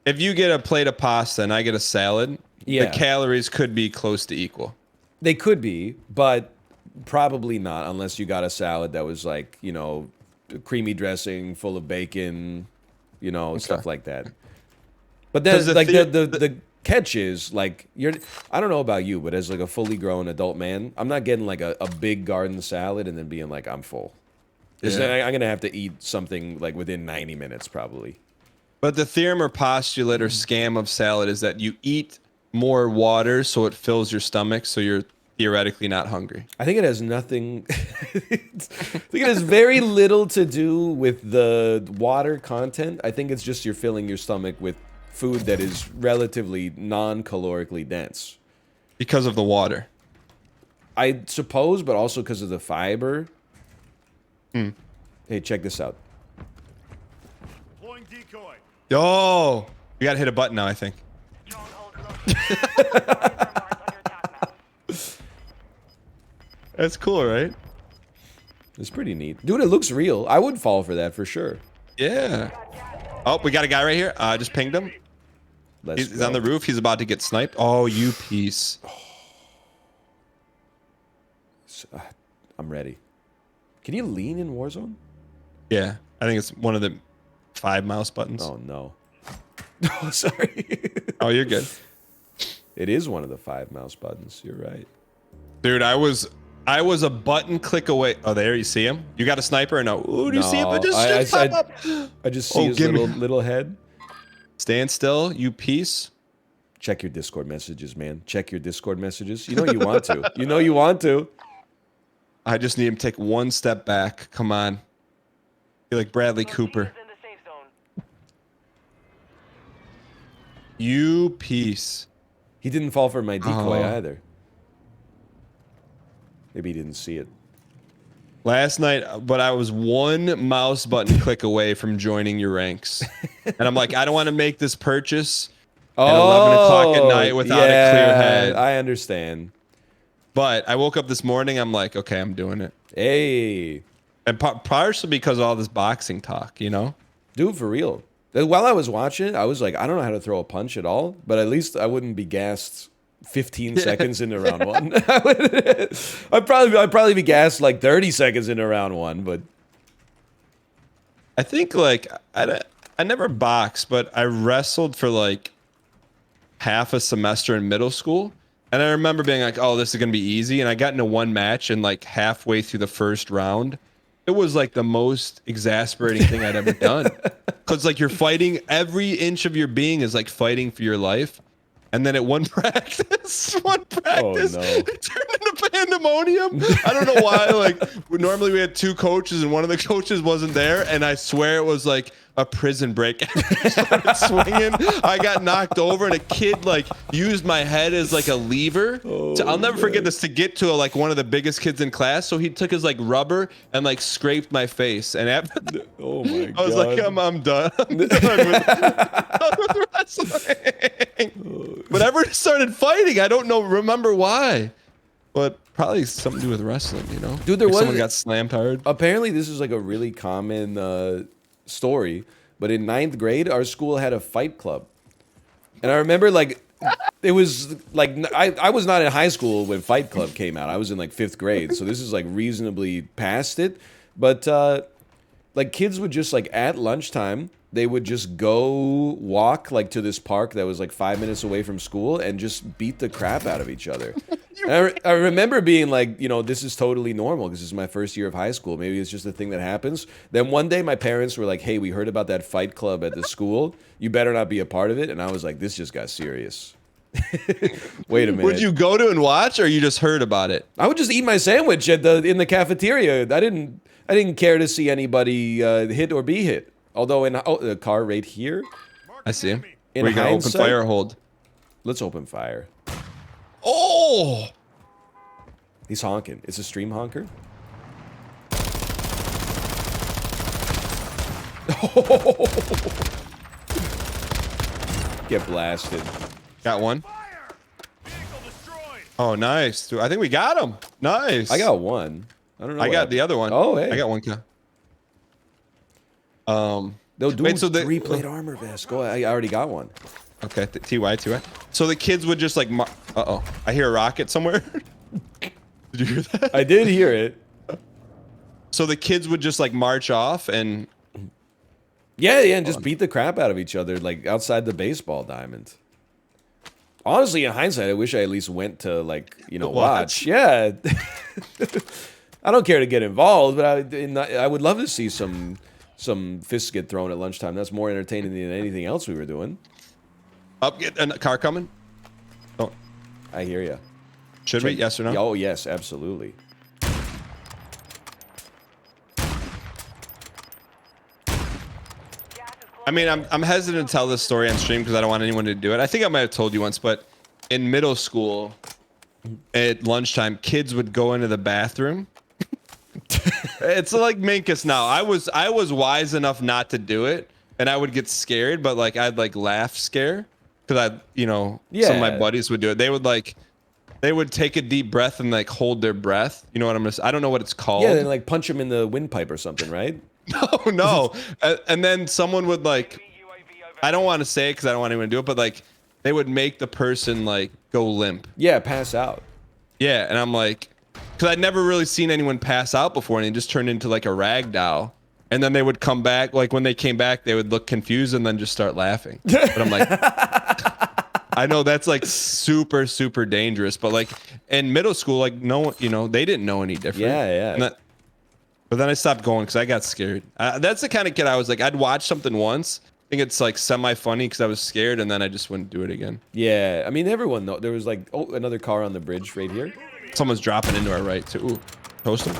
S2: if you get a plate of pasta and I get a salad,
S1: Yeah.
S2: the calories could be close to equal.
S1: They could be, but probably not unless you got a salad that was like, you know, creamy dressing, full of bacon, you know, stuff like that. But then,
S2: 'Cause the
S1: like
S2: the-
S1: the catch is like I don't know about you, but as like a fully grown adult man, I'm not getting like a big garden salad and then being like, I'm full.
S2: Yeah.
S1: I'm gonna have to eat something like within 90 minutes probably.
S2: But the theorem or postulate or scam of salad is that you eat more water so it fills your stomach, so you're theoretically not hungry.
S1: I think it has nothing. I think it has very little to do with the water content. I think it's just you're filling your stomach with food that is relatively non-calorically dense.
S2: Because of the water.
S1: I suppose, but also because of the fiber. Hey, check this out.
S4: Deploying decoy.
S2: Oh, you gotta hit a button now, I think. That's cool, right?
S1: It's pretty neat. Dude, it looks real. I would fall for that for sure.
S2: Yeah. Oh, we got a guy right here. I just pinged him.
S1: Let's
S2: He's on the
S1: go.
S2: roof. He's about to get sniped. Oh, you piece.
S1: I'm ready. Can you lean in Warzone?
S2: Yeah, I think it's one of the 5 mouse buttons.
S1: Oh, no. Oh, sorry.
S2: Oh, you're good.
S1: It is one of the 5 mouse buttons. You're right.
S2: Dude, I was a button click away. Oh, there, you see him? You got a sniper or no? Ooh, do you see him?
S1: No,
S2: Just pop up.
S1: I just see
S2: Oh,
S1: his
S2: give me-
S1: little head.
S2: Stand still, you piece.
S1: Check your Discord messages, man. Check your Discord messages. You know you want to. You know you want to.
S2: I just need him to take one step back. Come on. You're like Bradley Cooper. You piece.
S1: He didn't fall for my decoy
S2: Oh.
S1: either. Maybe he didn't see it.
S2: Last night, but I was one mouse button click away from joining your ranks. And I'm like, I don't want to make this purchase at 11 o'clock at night without a clear head.
S1: I understand.
S2: But I woke up this morning, I'm like, okay, I'm doing it.
S1: Hey,
S2: And partially because of all this boxing talk, you know?
S1: dude, for real. While I was watching it, I was like, I don't know how to throw a punch at all, but at least I wouldn't be gassed 15 seconds into round one. I'd probably be gassed like 30 seconds into round one, but
S2: I think like I never boxed, but I wrestled for like half a semester in middle school. And I remember being like, oh, this is going to be easy. And I got into one match and like halfway through the first round, it was like the most exasperating thing I'd ever done. Because like you're fighting, every inch of your being is like fighting for your life. And then at one practice,
S1: no.
S2: it turned into pandemonium. I don't know why. Like normally we had 2 coaches and one of the coaches wasn't there. And I swear it was like a prison break. I started swinging. I got knocked over and a kid like used my head as like a lever. I'll never forget this, to get to like one of the biggest kids in class. So he took his like rubber and like scraped my face. And after
S1: oh my god.
S2: I was like, I'm done. I'm done with wrestling. But ever started fighting. I don't remember why. But Probably something to do with wrestling, you know?
S1: Dude, there
S2: Like
S1: was
S2: someone got slammed hard.
S1: Apparently, this is like a really common story. But in ninth grade, our school had a fight club, and I remember like it was like I was not in high school when Fight Club came out. I was in like 5th grade, so this is like reasonably past it. But like kids would just like at lunchtime, they would just go walk like to this park that was like 5 minutes away from school and just beat the crap out of each other. And I remember being like, you know, this is totally normal because this is my first year of high school. Maybe it's just a thing that happens. Then one day my parents were like, hey, we heard about that fight club at the school. You better not be a part of it. And I was like, this just got serious. Wait a minute.
S2: Would you go to and watch, or you just heard about it?
S1: I would just eat my sandwich at in the cafeteria. I didn't care to see anybody hit or be hit. Although in the car right here.
S2: I see him.
S1: In
S2: Were you gonna open
S1: hindsight-
S2: fire or hold?
S1: Let's open fire.
S2: Oh!
S1: He's honking. It's a stream honker. Get blasted.
S2: Got one.
S4: Fire! Vehicle destroyed.
S2: Oh, nice. Dude, I think we got him. Nice.
S1: I got one. I don't know.
S2: I
S1: what
S2: got
S1: happened.
S2: the other one.
S1: Oh, hey.
S2: I got one.
S1: No, dude,
S2: wait, so the
S1: 3-plate armor vest. Go. I already got one.
S2: Okay, TY. So the kids would just like, uh-oh, I hear a rocket somewhere. Did you hear that?
S1: I did hear it.
S2: So the kids would just like march off and
S1: Yeah, and just beat the crap out of each other, like outside the baseball diamond. Honestly, in hindsight, I wish I at least went to like, you know, watch. Yeah. I don't care to get involved, but I would love to see some fists get thrown at lunchtime. That's more entertaining than anything else we were doing.
S2: up, get a car coming. Oh,
S1: I hear you.
S2: should we? Yes or no?
S1: Oh, yes, absolutely.
S2: I mean, I'm hesitant to tell this story on stream because I don't want anyone to do it. I think I might have told you once, but in middle school, at lunchtime, kids would go into the bathroom. It's like Minkus now. I was wise enough not to do it, and I would get scared, but like I'd like laugh scare because some of my
S1: Yeah.
S2: buddies would do it. They would take a deep breath and like hold their breath. You know what I'm gonna say? I don't know what it's called.
S1: Yeah, then like punch him in the windpipe or something, right?
S2: No. And then someone would like, I don't want to say it because I don't want anyone to do it, but like they would make the person like go limp.
S1: Yeah, pass out.
S2: Yeah, and I'm like, because I'd never really seen anyone pass out before, and they just turned into like a rag doll. And then they would come back, like when they came back, they would look confused and then just start laughing. But I'm like, I know that's like super, super dangerous, but like in middle school, like no one, they didn't know any different.
S1: Yeah, yeah.
S2: But then I stopped going because I got scared. That's the kind of kid I was like, I'd watch something once, think it's like semi-funny because I was scared, and then I just wouldn't do it again.
S1: Yeah, I mean, everyone know. There was like, another car on the bridge right here.
S2: Someone's dropping into our right too. Ooh, toast him.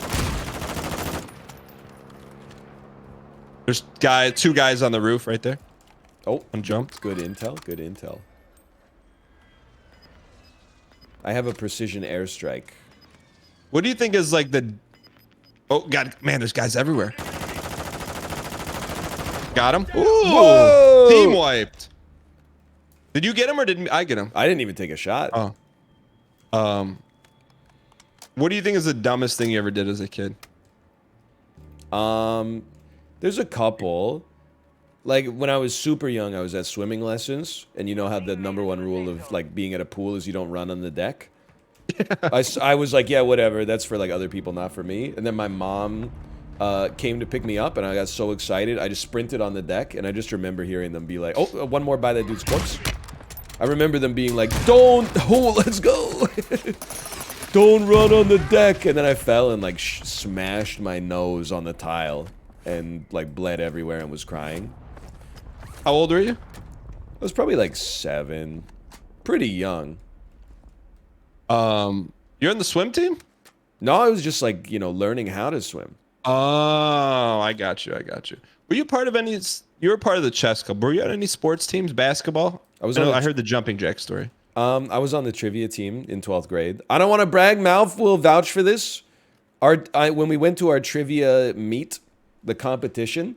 S2: There's two guys on the roof right there.
S1: Oh,
S2: One jumped.
S1: good intel, good intel. I have a precision airstrike.
S2: What do you think is like the... Oh, God, man, there's guys everywhere. Got him. Ooh,
S1: Whoa!
S2: team wiped. Did you get him or didn't I get him?
S1: I didn't even take a shot.
S2: Oh. What do you think is the dumbest thing you ever did as a kid?
S1: There's a couple. Like when I was super young, I was at swimming lessons, and you know how the #1 rule of like being at a pool is you don't run on the deck. I was like, yeah, whatever. That's for like other people, not for me. And then my mom came to pick me up, and I got so excited. I just sprinted on the deck, and I just remember hearing them be like, "Oh, one more by that dude's corpse." I remember them being like, let's go. Don't run on the deck. And then I fell and like smashed my nose on the tile and like bled everywhere and was crying.
S2: How old were you?
S1: I was probably like 7. Pretty young.
S2: You're in the swim team?
S1: No, I was just like, learning how to swim.
S2: Oh, I got you. Were you part of any... You were part of the chess club. Were you on any sports teams? Basketball? I heard the jumping jack story.
S1: I was on the trivia team in 12th grade. I don't want to brag. Malf will vouch for this. When we went to our trivia meet, the competition,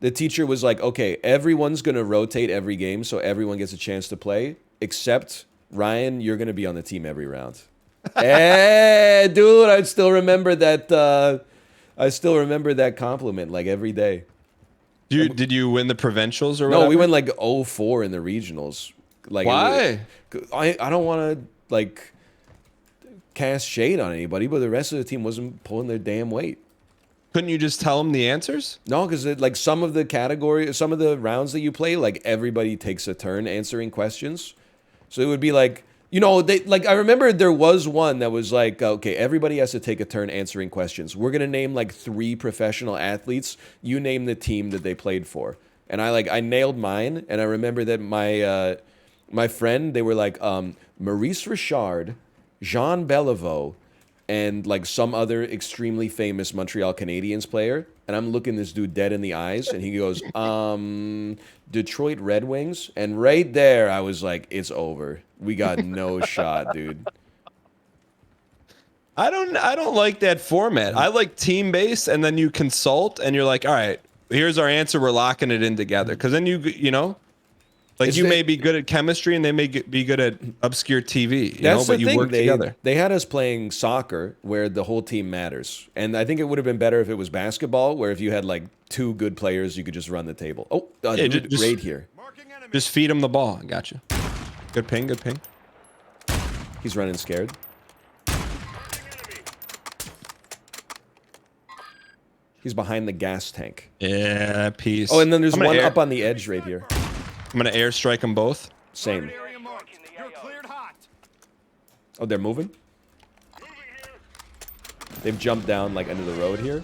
S1: the teacher was like, okay, everyone's going to rotate every game so everyone gets a chance to play, except Ryan, you're going to be on the team every round. Hey, dude, I still remember that. I still remember that compliment like every day.
S2: Did you win the provincials or
S1: No,
S2: whatever?
S1: we went like 0-4 in the regionals. Like,
S2: Why?
S1: I don't want to like cast shade on anybody, but the rest of the team wasn't pulling their damn weight.
S2: Couldn't you just tell them the answers?
S1: No, because like some of the rounds that you play, like everybody takes a turn answering questions. So it would be like, you know, they like I remember there was one that was like, okay, everybody has to take a turn answering questions. We're gonna name like 3 professional athletes. You name the team that they played for, and I nailed mine. And I remember that my friend, they were like Maurice Richard, Jean Beliveau, and like some other extremely famous Montreal Canadiens player. And I'm looking this dude dead in the eyes, and he goes, Detroit Red Wings. And right there, I was like, it's over. We got no shot, dude.
S2: I don't like that format. I like team based, and then you consult, and you're like, all right, here's our answer. We're locking it in together. Because then you know, like
S1: Is
S2: you
S1: it-
S2: may be good at chemistry, and they may be good at obscure TV. You know,
S1: That's
S2: but
S1: the
S2: you
S1: thing.
S2: work together.
S1: They had us playing soccer where the whole team matters. And I think it would have been better if it was basketball, where if you had like 2 good players, you could just run the table. Oh,
S2: Yeah,
S1: dude,
S2: just-
S1: right here.
S4: Marking enemy.
S2: Just feed them the ball. Gotcha. Good ping. Good ping.
S1: He's running scared.
S4: Marking enemy.
S1: He's behind the gas tank.
S2: Yeah, peace.
S1: Oh, and then there's
S2: I'm gonna
S1: one
S2: air-
S1: up on the edge right here.
S2: I'm gonna airstrike them both.
S1: Same.
S4: Area marked. You're cleared hot.
S1: Oh, they're moving?
S4: Moving here.
S1: They've jumped down like under the road here.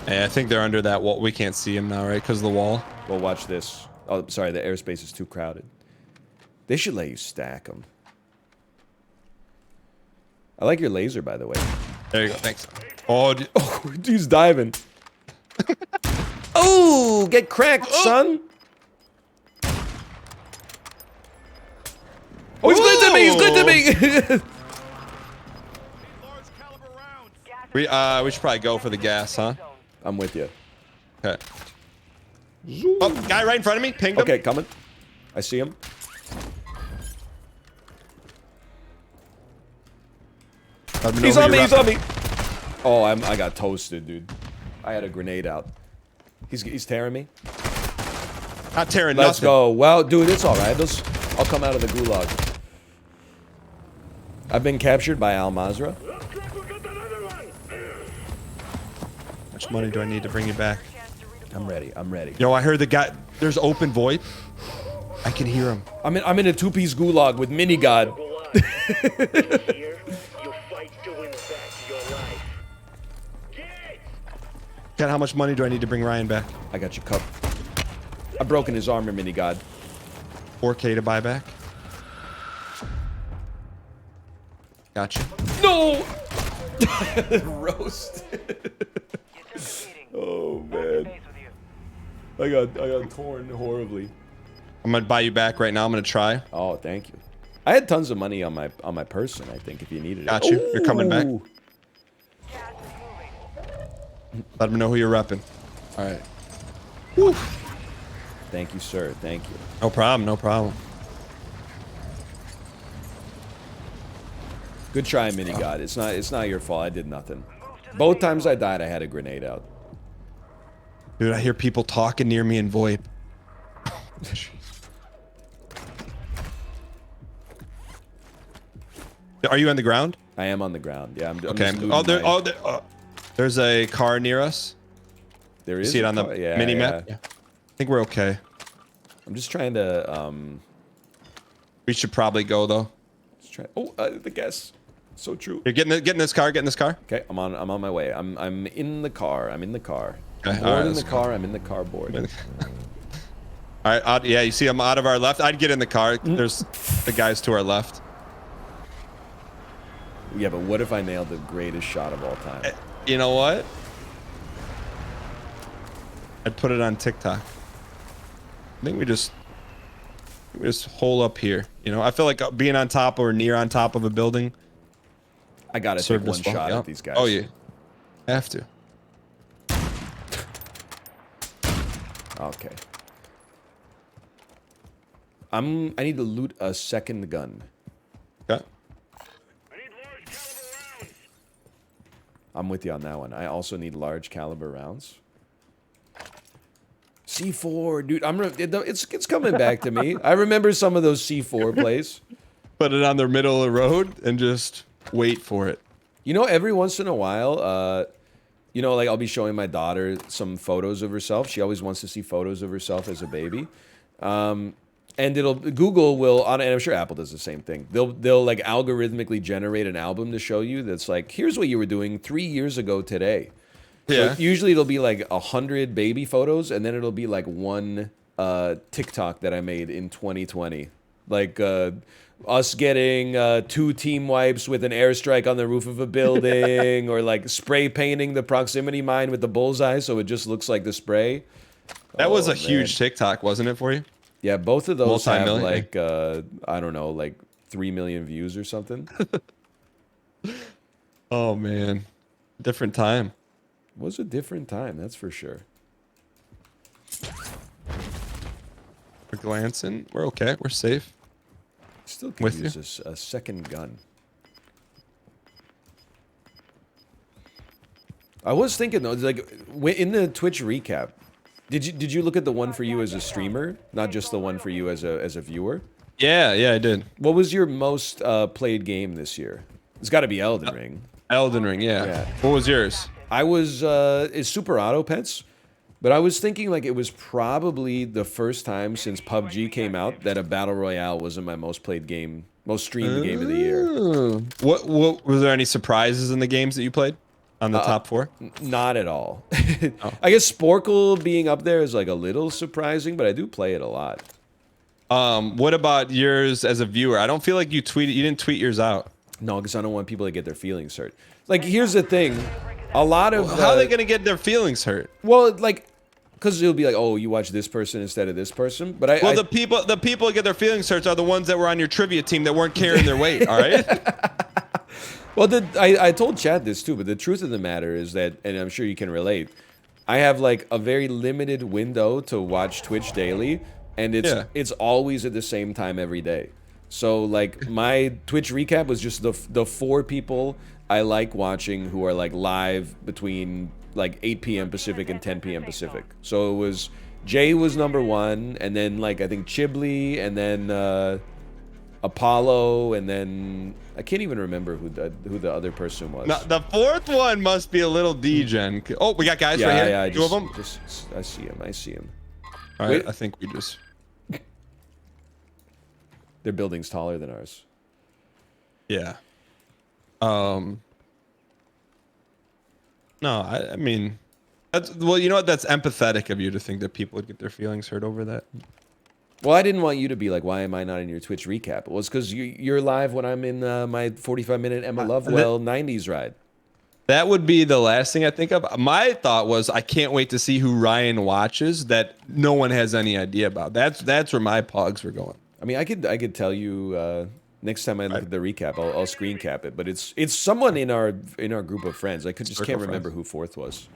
S2: Yeah, I think they're under that wall. We can't see them now, right? Because of the wall.
S1: Well, watch this. Oh, sorry, the airspace is too crowded. They should let you stack them. I like your laser, by the way.
S2: There you go. Thanks. Oh,
S1: Oh, dude's diving. Oh, get cracked, son. Oh, he's glinting me. He's glinting me.
S4: Need large caliber rounds.
S2: we should probably go for the gas, huh?
S1: I'm with you.
S2: Okay. Oh, guy right in front of me. Pinged him.
S1: Okay, coming. I see him.
S2: Let me know
S1: He's
S2: who
S1: on me.
S2: you're
S1: He's on
S2: repping.
S1: me. Oh, I got toasted, dude. I had a grenade out. He's tearing me.
S2: Not tearing
S1: Let's
S2: nothing.
S1: go. Well, dude, it's all right. I'll come out of the gulag. I've been captured by Al Mazrah.
S4: Looks like we got another one.
S2: How much money do I need to bring you back?
S1: I'm ready. I'm ready.
S2: Yo, I heard the guy. There's open void. I can hear him.
S1: I'm in a 2-piece gulag with Mini God.
S4: Here, you fight to win back your life. Get!
S2: God, how much money do I need to bring Ryan back?
S1: I got you covered. I've broken his armor, Mini God.
S2: 4K to buy back. Gotcha.
S1: No! Roast. Oh man. I got torn horribly.
S2: I'm gonna buy you back right now. I'm gonna try.
S1: Oh, thank you. I had tons of money on my person, I think, if you needed it.
S2: Got you. You're coming back.
S1: Ooh.
S2: Let me know who you're repping. All right.
S1: Thank you, sir. Thank you.
S2: No problem. No problem.
S1: Good try, Mini God. It's not your fault. I did nothing. Both times I died, I had a grenade out.
S2: Dude, I hear people talking near me in VoIP. Are you on the ground?
S1: I am on the ground. Yeah, I'm
S2: Okay.
S1: just looting
S2: There's a car near us.
S1: there
S2: You
S1: is
S2: see it
S1: a
S2: on the
S1: car- yeah,
S2: mini
S1: yeah.
S2: map? Yeah. I think we're okay.
S1: I'm just trying to
S2: We should probably go though.
S1: the guess. So true.
S2: You're getting in this car. Get in this car.
S1: Okay, I'm on my way. I'm in the car. I'm in the car.
S2: Okay,
S1: I'm
S2: all right,
S1: board in the
S2: let's
S1: car. I'm in the car board.
S2: All right. Yeah, you see, I'm out of our left. I'd get in the car. There's the guys to our left.
S1: Yeah, but what if I nailed the greatest shot of all time?
S2: You know what? I'd put it on TikTok. I think we just hole up here. You know, I feel like being on top or near on top of a building.
S1: I gotta take
S2: served
S1: one
S2: us well.
S1: shot
S2: Yeah.
S1: at these guys.
S2: Oh yeah, have to.
S1: Okay. I need to loot a second gun.
S2: Okay.
S1: I'm with you on that one. I also need large caliber rounds. C4, dude. It's coming back to me. I remember some of those C4 plays.
S2: Put it on the middle of the road and just wait for it.
S1: You know, every once in a while, you know, like I'll be showing my daughter some photos of herself. She always wants to see photos of herself as a baby. And Google will, and I'm sure Apple does the same thing. They'll like algorithmically generate an album to show you that's like, here's what you were doing 3 years ago today.
S2: Yeah.
S1: So usually it'll be like 100 baby photos, and then it'll be like one TikTok that I made in 2020. Like us getting 2 team wipes with an airstrike on the roof of a building, or like spray painting the proximity mine with the bullseye so it just looks like the spray.
S2: That was a
S1: man.
S2: huge TikTok, wasn't it for you?
S1: Yeah, both of those have
S2: Multi-million.
S1: like, I don't know, like 3 million views or something.
S2: Oh, man. Different time.
S1: It was a different time, that's for sure.
S2: We're glancing. We're okay. We're safe.
S1: Still could
S2: With
S1: use a second gun. I was thinking though, like in the Twitch recap, did you look at the one for you as a streamer, not just the one for you as a viewer?
S2: Yeah, I did.
S1: What was your most played game this year? It's got to be Elden Ring.
S2: Elden Ring, yeah. What was yours?
S1: I was it's Super Auto Pets, but I was thinking like it was probably the first time since PUBG came out that a battle royale wasn't my most played game, most streamed game of the year.
S2: What was there any surprises in the games that you played on the top 4?
S1: Not at all. I guess Sporkle being up there is like a little surprising, but I do play it a lot.
S2: What about yours as a viewer? I don't feel like you didn't tweet yours out.
S1: No, because I don't want people to get their feelings hurt. Like, here's the thing. A lot of...
S2: How are they going to get their feelings hurt?
S1: Well, like... Because it'll be like, oh, you watch this person instead of this person. But
S2: the people who get their feelings hurt are the ones that were on your trivia team that weren't carrying their weight, all right?
S1: Well, I told Chad this too, but the truth of the matter is that, and I'm sure you can relate, I have like a very limited window to watch Twitch daily, and it's always at the same time every day. So like my Twitch recap was just the 4 people I like watching who are like live between like 8 p.m. Pacific and 10 p.m. Pacific. So it was Jay was #1, and then like I think Chibley, and then Apollo, and then I can't even remember who the other person was.
S2: No, the 4th one must be a little D-gen. Oh, we got guys right here.
S1: Yeah,
S2: 2 of them.
S1: I see him.
S2: All right, I think we just...
S1: Their building's taller than ours.
S2: Yeah. No, I mean, well, you know what? That's empathetic of you to think that people would get their feelings hurt over that.
S1: Well, I didn't want you to be like, why am I not in your Twitch recap? It was because you're live when I'm in my 45-minute Emma Lovewell 90s ride.
S2: That would be the last thing I think of. My thought was, I can't wait to see who Ryan watches that no one has any idea about. That's where my pogs were going.
S1: I mean, I could tell you next time I look at the recap, I'll screen cap it. But it's someone in our group of friends. I can't remember who 4th was.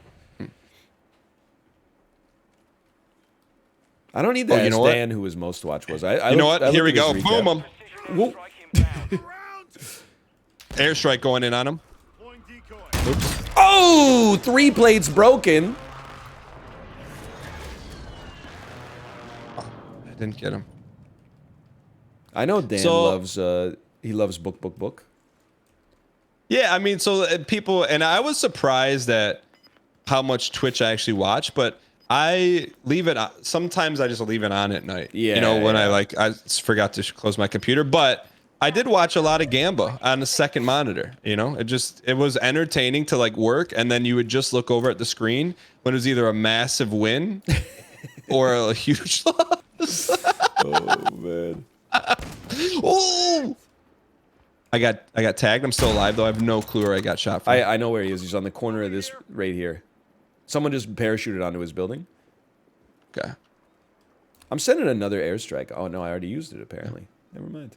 S1: I don't need to ask Dan who his most watched was.
S2: You know what? Here we go. Boom him.
S1: Whoa.
S2: Airstrike going in on him.
S1: Oops. Oh, 3 plates broken.
S2: I didn't get him.
S1: I know Dan loves he loves book.
S2: Yeah, I mean, so people, and I was surprised at how much Twitch I actually watch, but I leave it. Sometimes I just leave it on at night.
S1: Yeah,
S2: you know, when I forgot to close my computer, but I did watch a lot of Gamba on the second monitor. You know, it was entertaining to like work, and then you would just look over at the screen when it was either a massive win or a huge loss.
S1: Oh man.
S2: Oh! I got tagged. I'm still alive though. I have no clue where I got shot from.
S1: I know where he is. He's on the corner of this right here. Someone just parachuted onto his building.
S2: Okay.
S1: I'm sending another airstrike. Oh no, I already used it apparently. Never mind.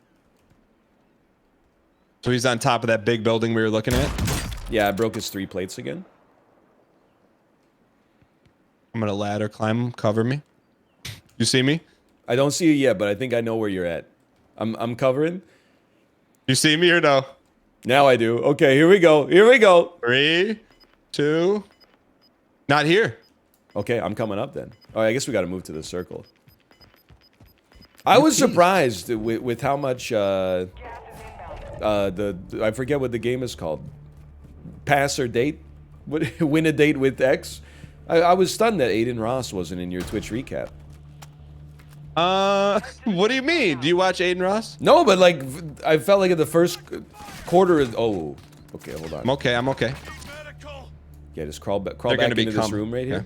S2: So he's on top of that big building we were looking at?
S1: Yeah, I broke his 3 plates again.
S2: I'm gonna ladder climb him. Cover me. You see me?
S1: I don't see you yet, but I think I know where you're at. I'm covering.
S2: You see me or no?
S1: Now I do. Okay, here we go. Here we go.
S2: 3, 2. Not here.
S1: Okay, I'm coming up then. Oh, I guess we got to move to the circle. I was surprised with how much I forget what the game is called. Pass or date? Win a date with X? I was stunned that Aiden Ross wasn't in your Twitch recap.
S2: What do you mean? Do you watch Aiden Ross?
S1: No, but like I felt like in the first quarter. Oh, okay, hold on.
S2: I'm okay.
S1: Yeah, just crawl back
S2: They're gonna
S1: into
S2: be
S1: this room right here.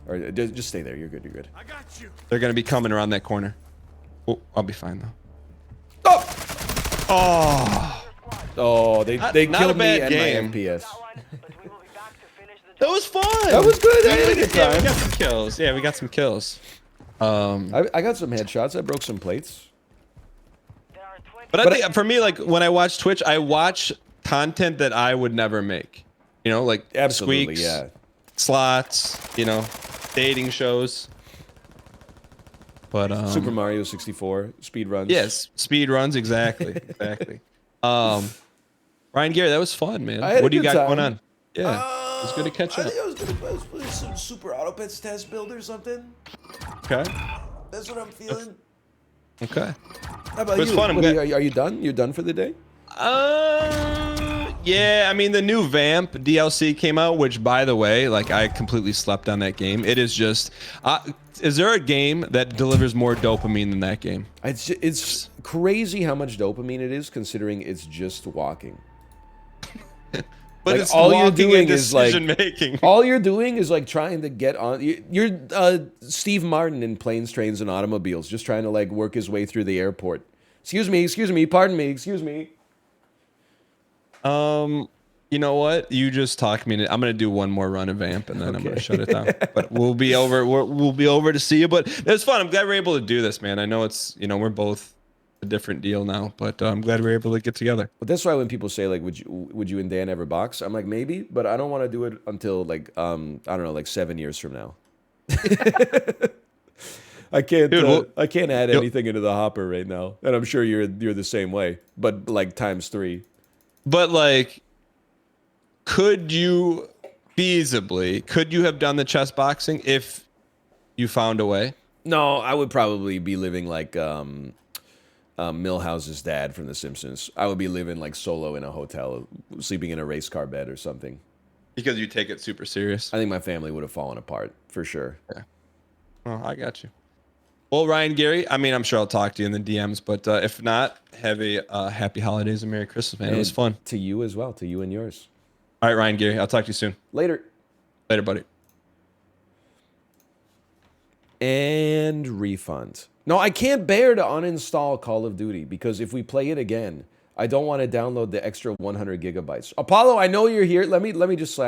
S2: Yeah.
S1: Or just stay there. You're good. You're good.
S4: I got you.
S2: They're gonna be coming around that corner. Oh, I'll be fine though.
S1: Oh!
S2: Oh,
S1: Oh, they
S2: not
S1: killed
S2: a
S1: me
S2: bad
S1: and
S2: game.
S1: my FPS.
S2: that was fun.
S1: That was good. I had a good
S2: Yeah, we
S1: time.
S2: got some kills. Yeah, we got some kills.
S1: I got some headshots. I broke some plates.
S2: But I think for me, like when I watch Twitch, I watch content that I would never make. You know, like
S1: Absolutely,
S2: squeaks,
S1: yeah.
S2: slots. You know, dating shows. But
S1: Super Mario 64 speed runs.
S2: yes, speed runs exactly, exactly. Ryan Gary, that was fun, man.
S1: I had
S2: What
S1: a
S2: do you
S1: good
S2: got
S1: time.
S2: going on? Yeah, it's good to catch
S1: I
S2: up.
S1: think I was gonna play some Super Autopets test build or something.
S2: Okay,
S1: That's what I'm feeling.
S2: okay.
S1: How about
S2: It was
S1: you?
S2: fun, I'm
S1: What
S2: glad-
S1: are you done? You're done for the day?
S2: Yeah, I mean the new Vamp DLC came out, which by the way, like I completely slept on that game. It is just, is there a game that delivers more dopamine than that game?
S1: It's crazy how much dopamine it is, considering it's just walking.
S2: But
S1: Like,
S2: it's
S1: all you're
S2: walking
S1: doing
S2: and
S1: is, like-
S2: decision making.
S1: All you're doing is like trying to get on. You're Steve Martin in Planes, Trains, and Automobiles, just trying to like work his way through the airport. Excuse me, pardon me, excuse me.
S2: You know what? You just talked me into. I'm gonna do one more run of Vamp and then I'm gonna
S1: Okay.
S2: shut it down. But we'll be over. We'll be over to see you. But it was fun. I'm glad we're able to do this, man. I know it's we're both a different deal now, but I'm glad we're able to get together.
S1: But that's why when people say like, would you and Dan ever box? I'm like maybe, but I don't want to do it until like I don't know, like 7 years from now. I can't.
S2: Dude,
S1: I can't add anything into the hopper right now, and I'm sure you're the same way, but like ×3.
S2: But like, could you have done the chess boxing if you found a way?
S1: No, I would probably be living like Milhouse's dad from The Simpsons. I would be living like solo in a hotel, sleeping in a race car bed or something.
S2: Because you take it super serious.
S1: I think my family would have fallen apart for sure.
S2: Yeah. Well, I got you. Well, Ryan Gary, I mean, I'm sure I'll talk to you in the DMs, but if not, have a happy holidays and Merry Christmas, man. It was fun.
S1: To you as well, to you and yours.
S2: All right, Ryan Gary, I'll talk to you soon.
S1: Later.
S2: Later, buddy.
S1: And refund. No, I can't bear to uninstall Call of Duty because if we play it again, I don't want to download the extra 100 gigabytes. Apollo, I know you're here. Let me just slash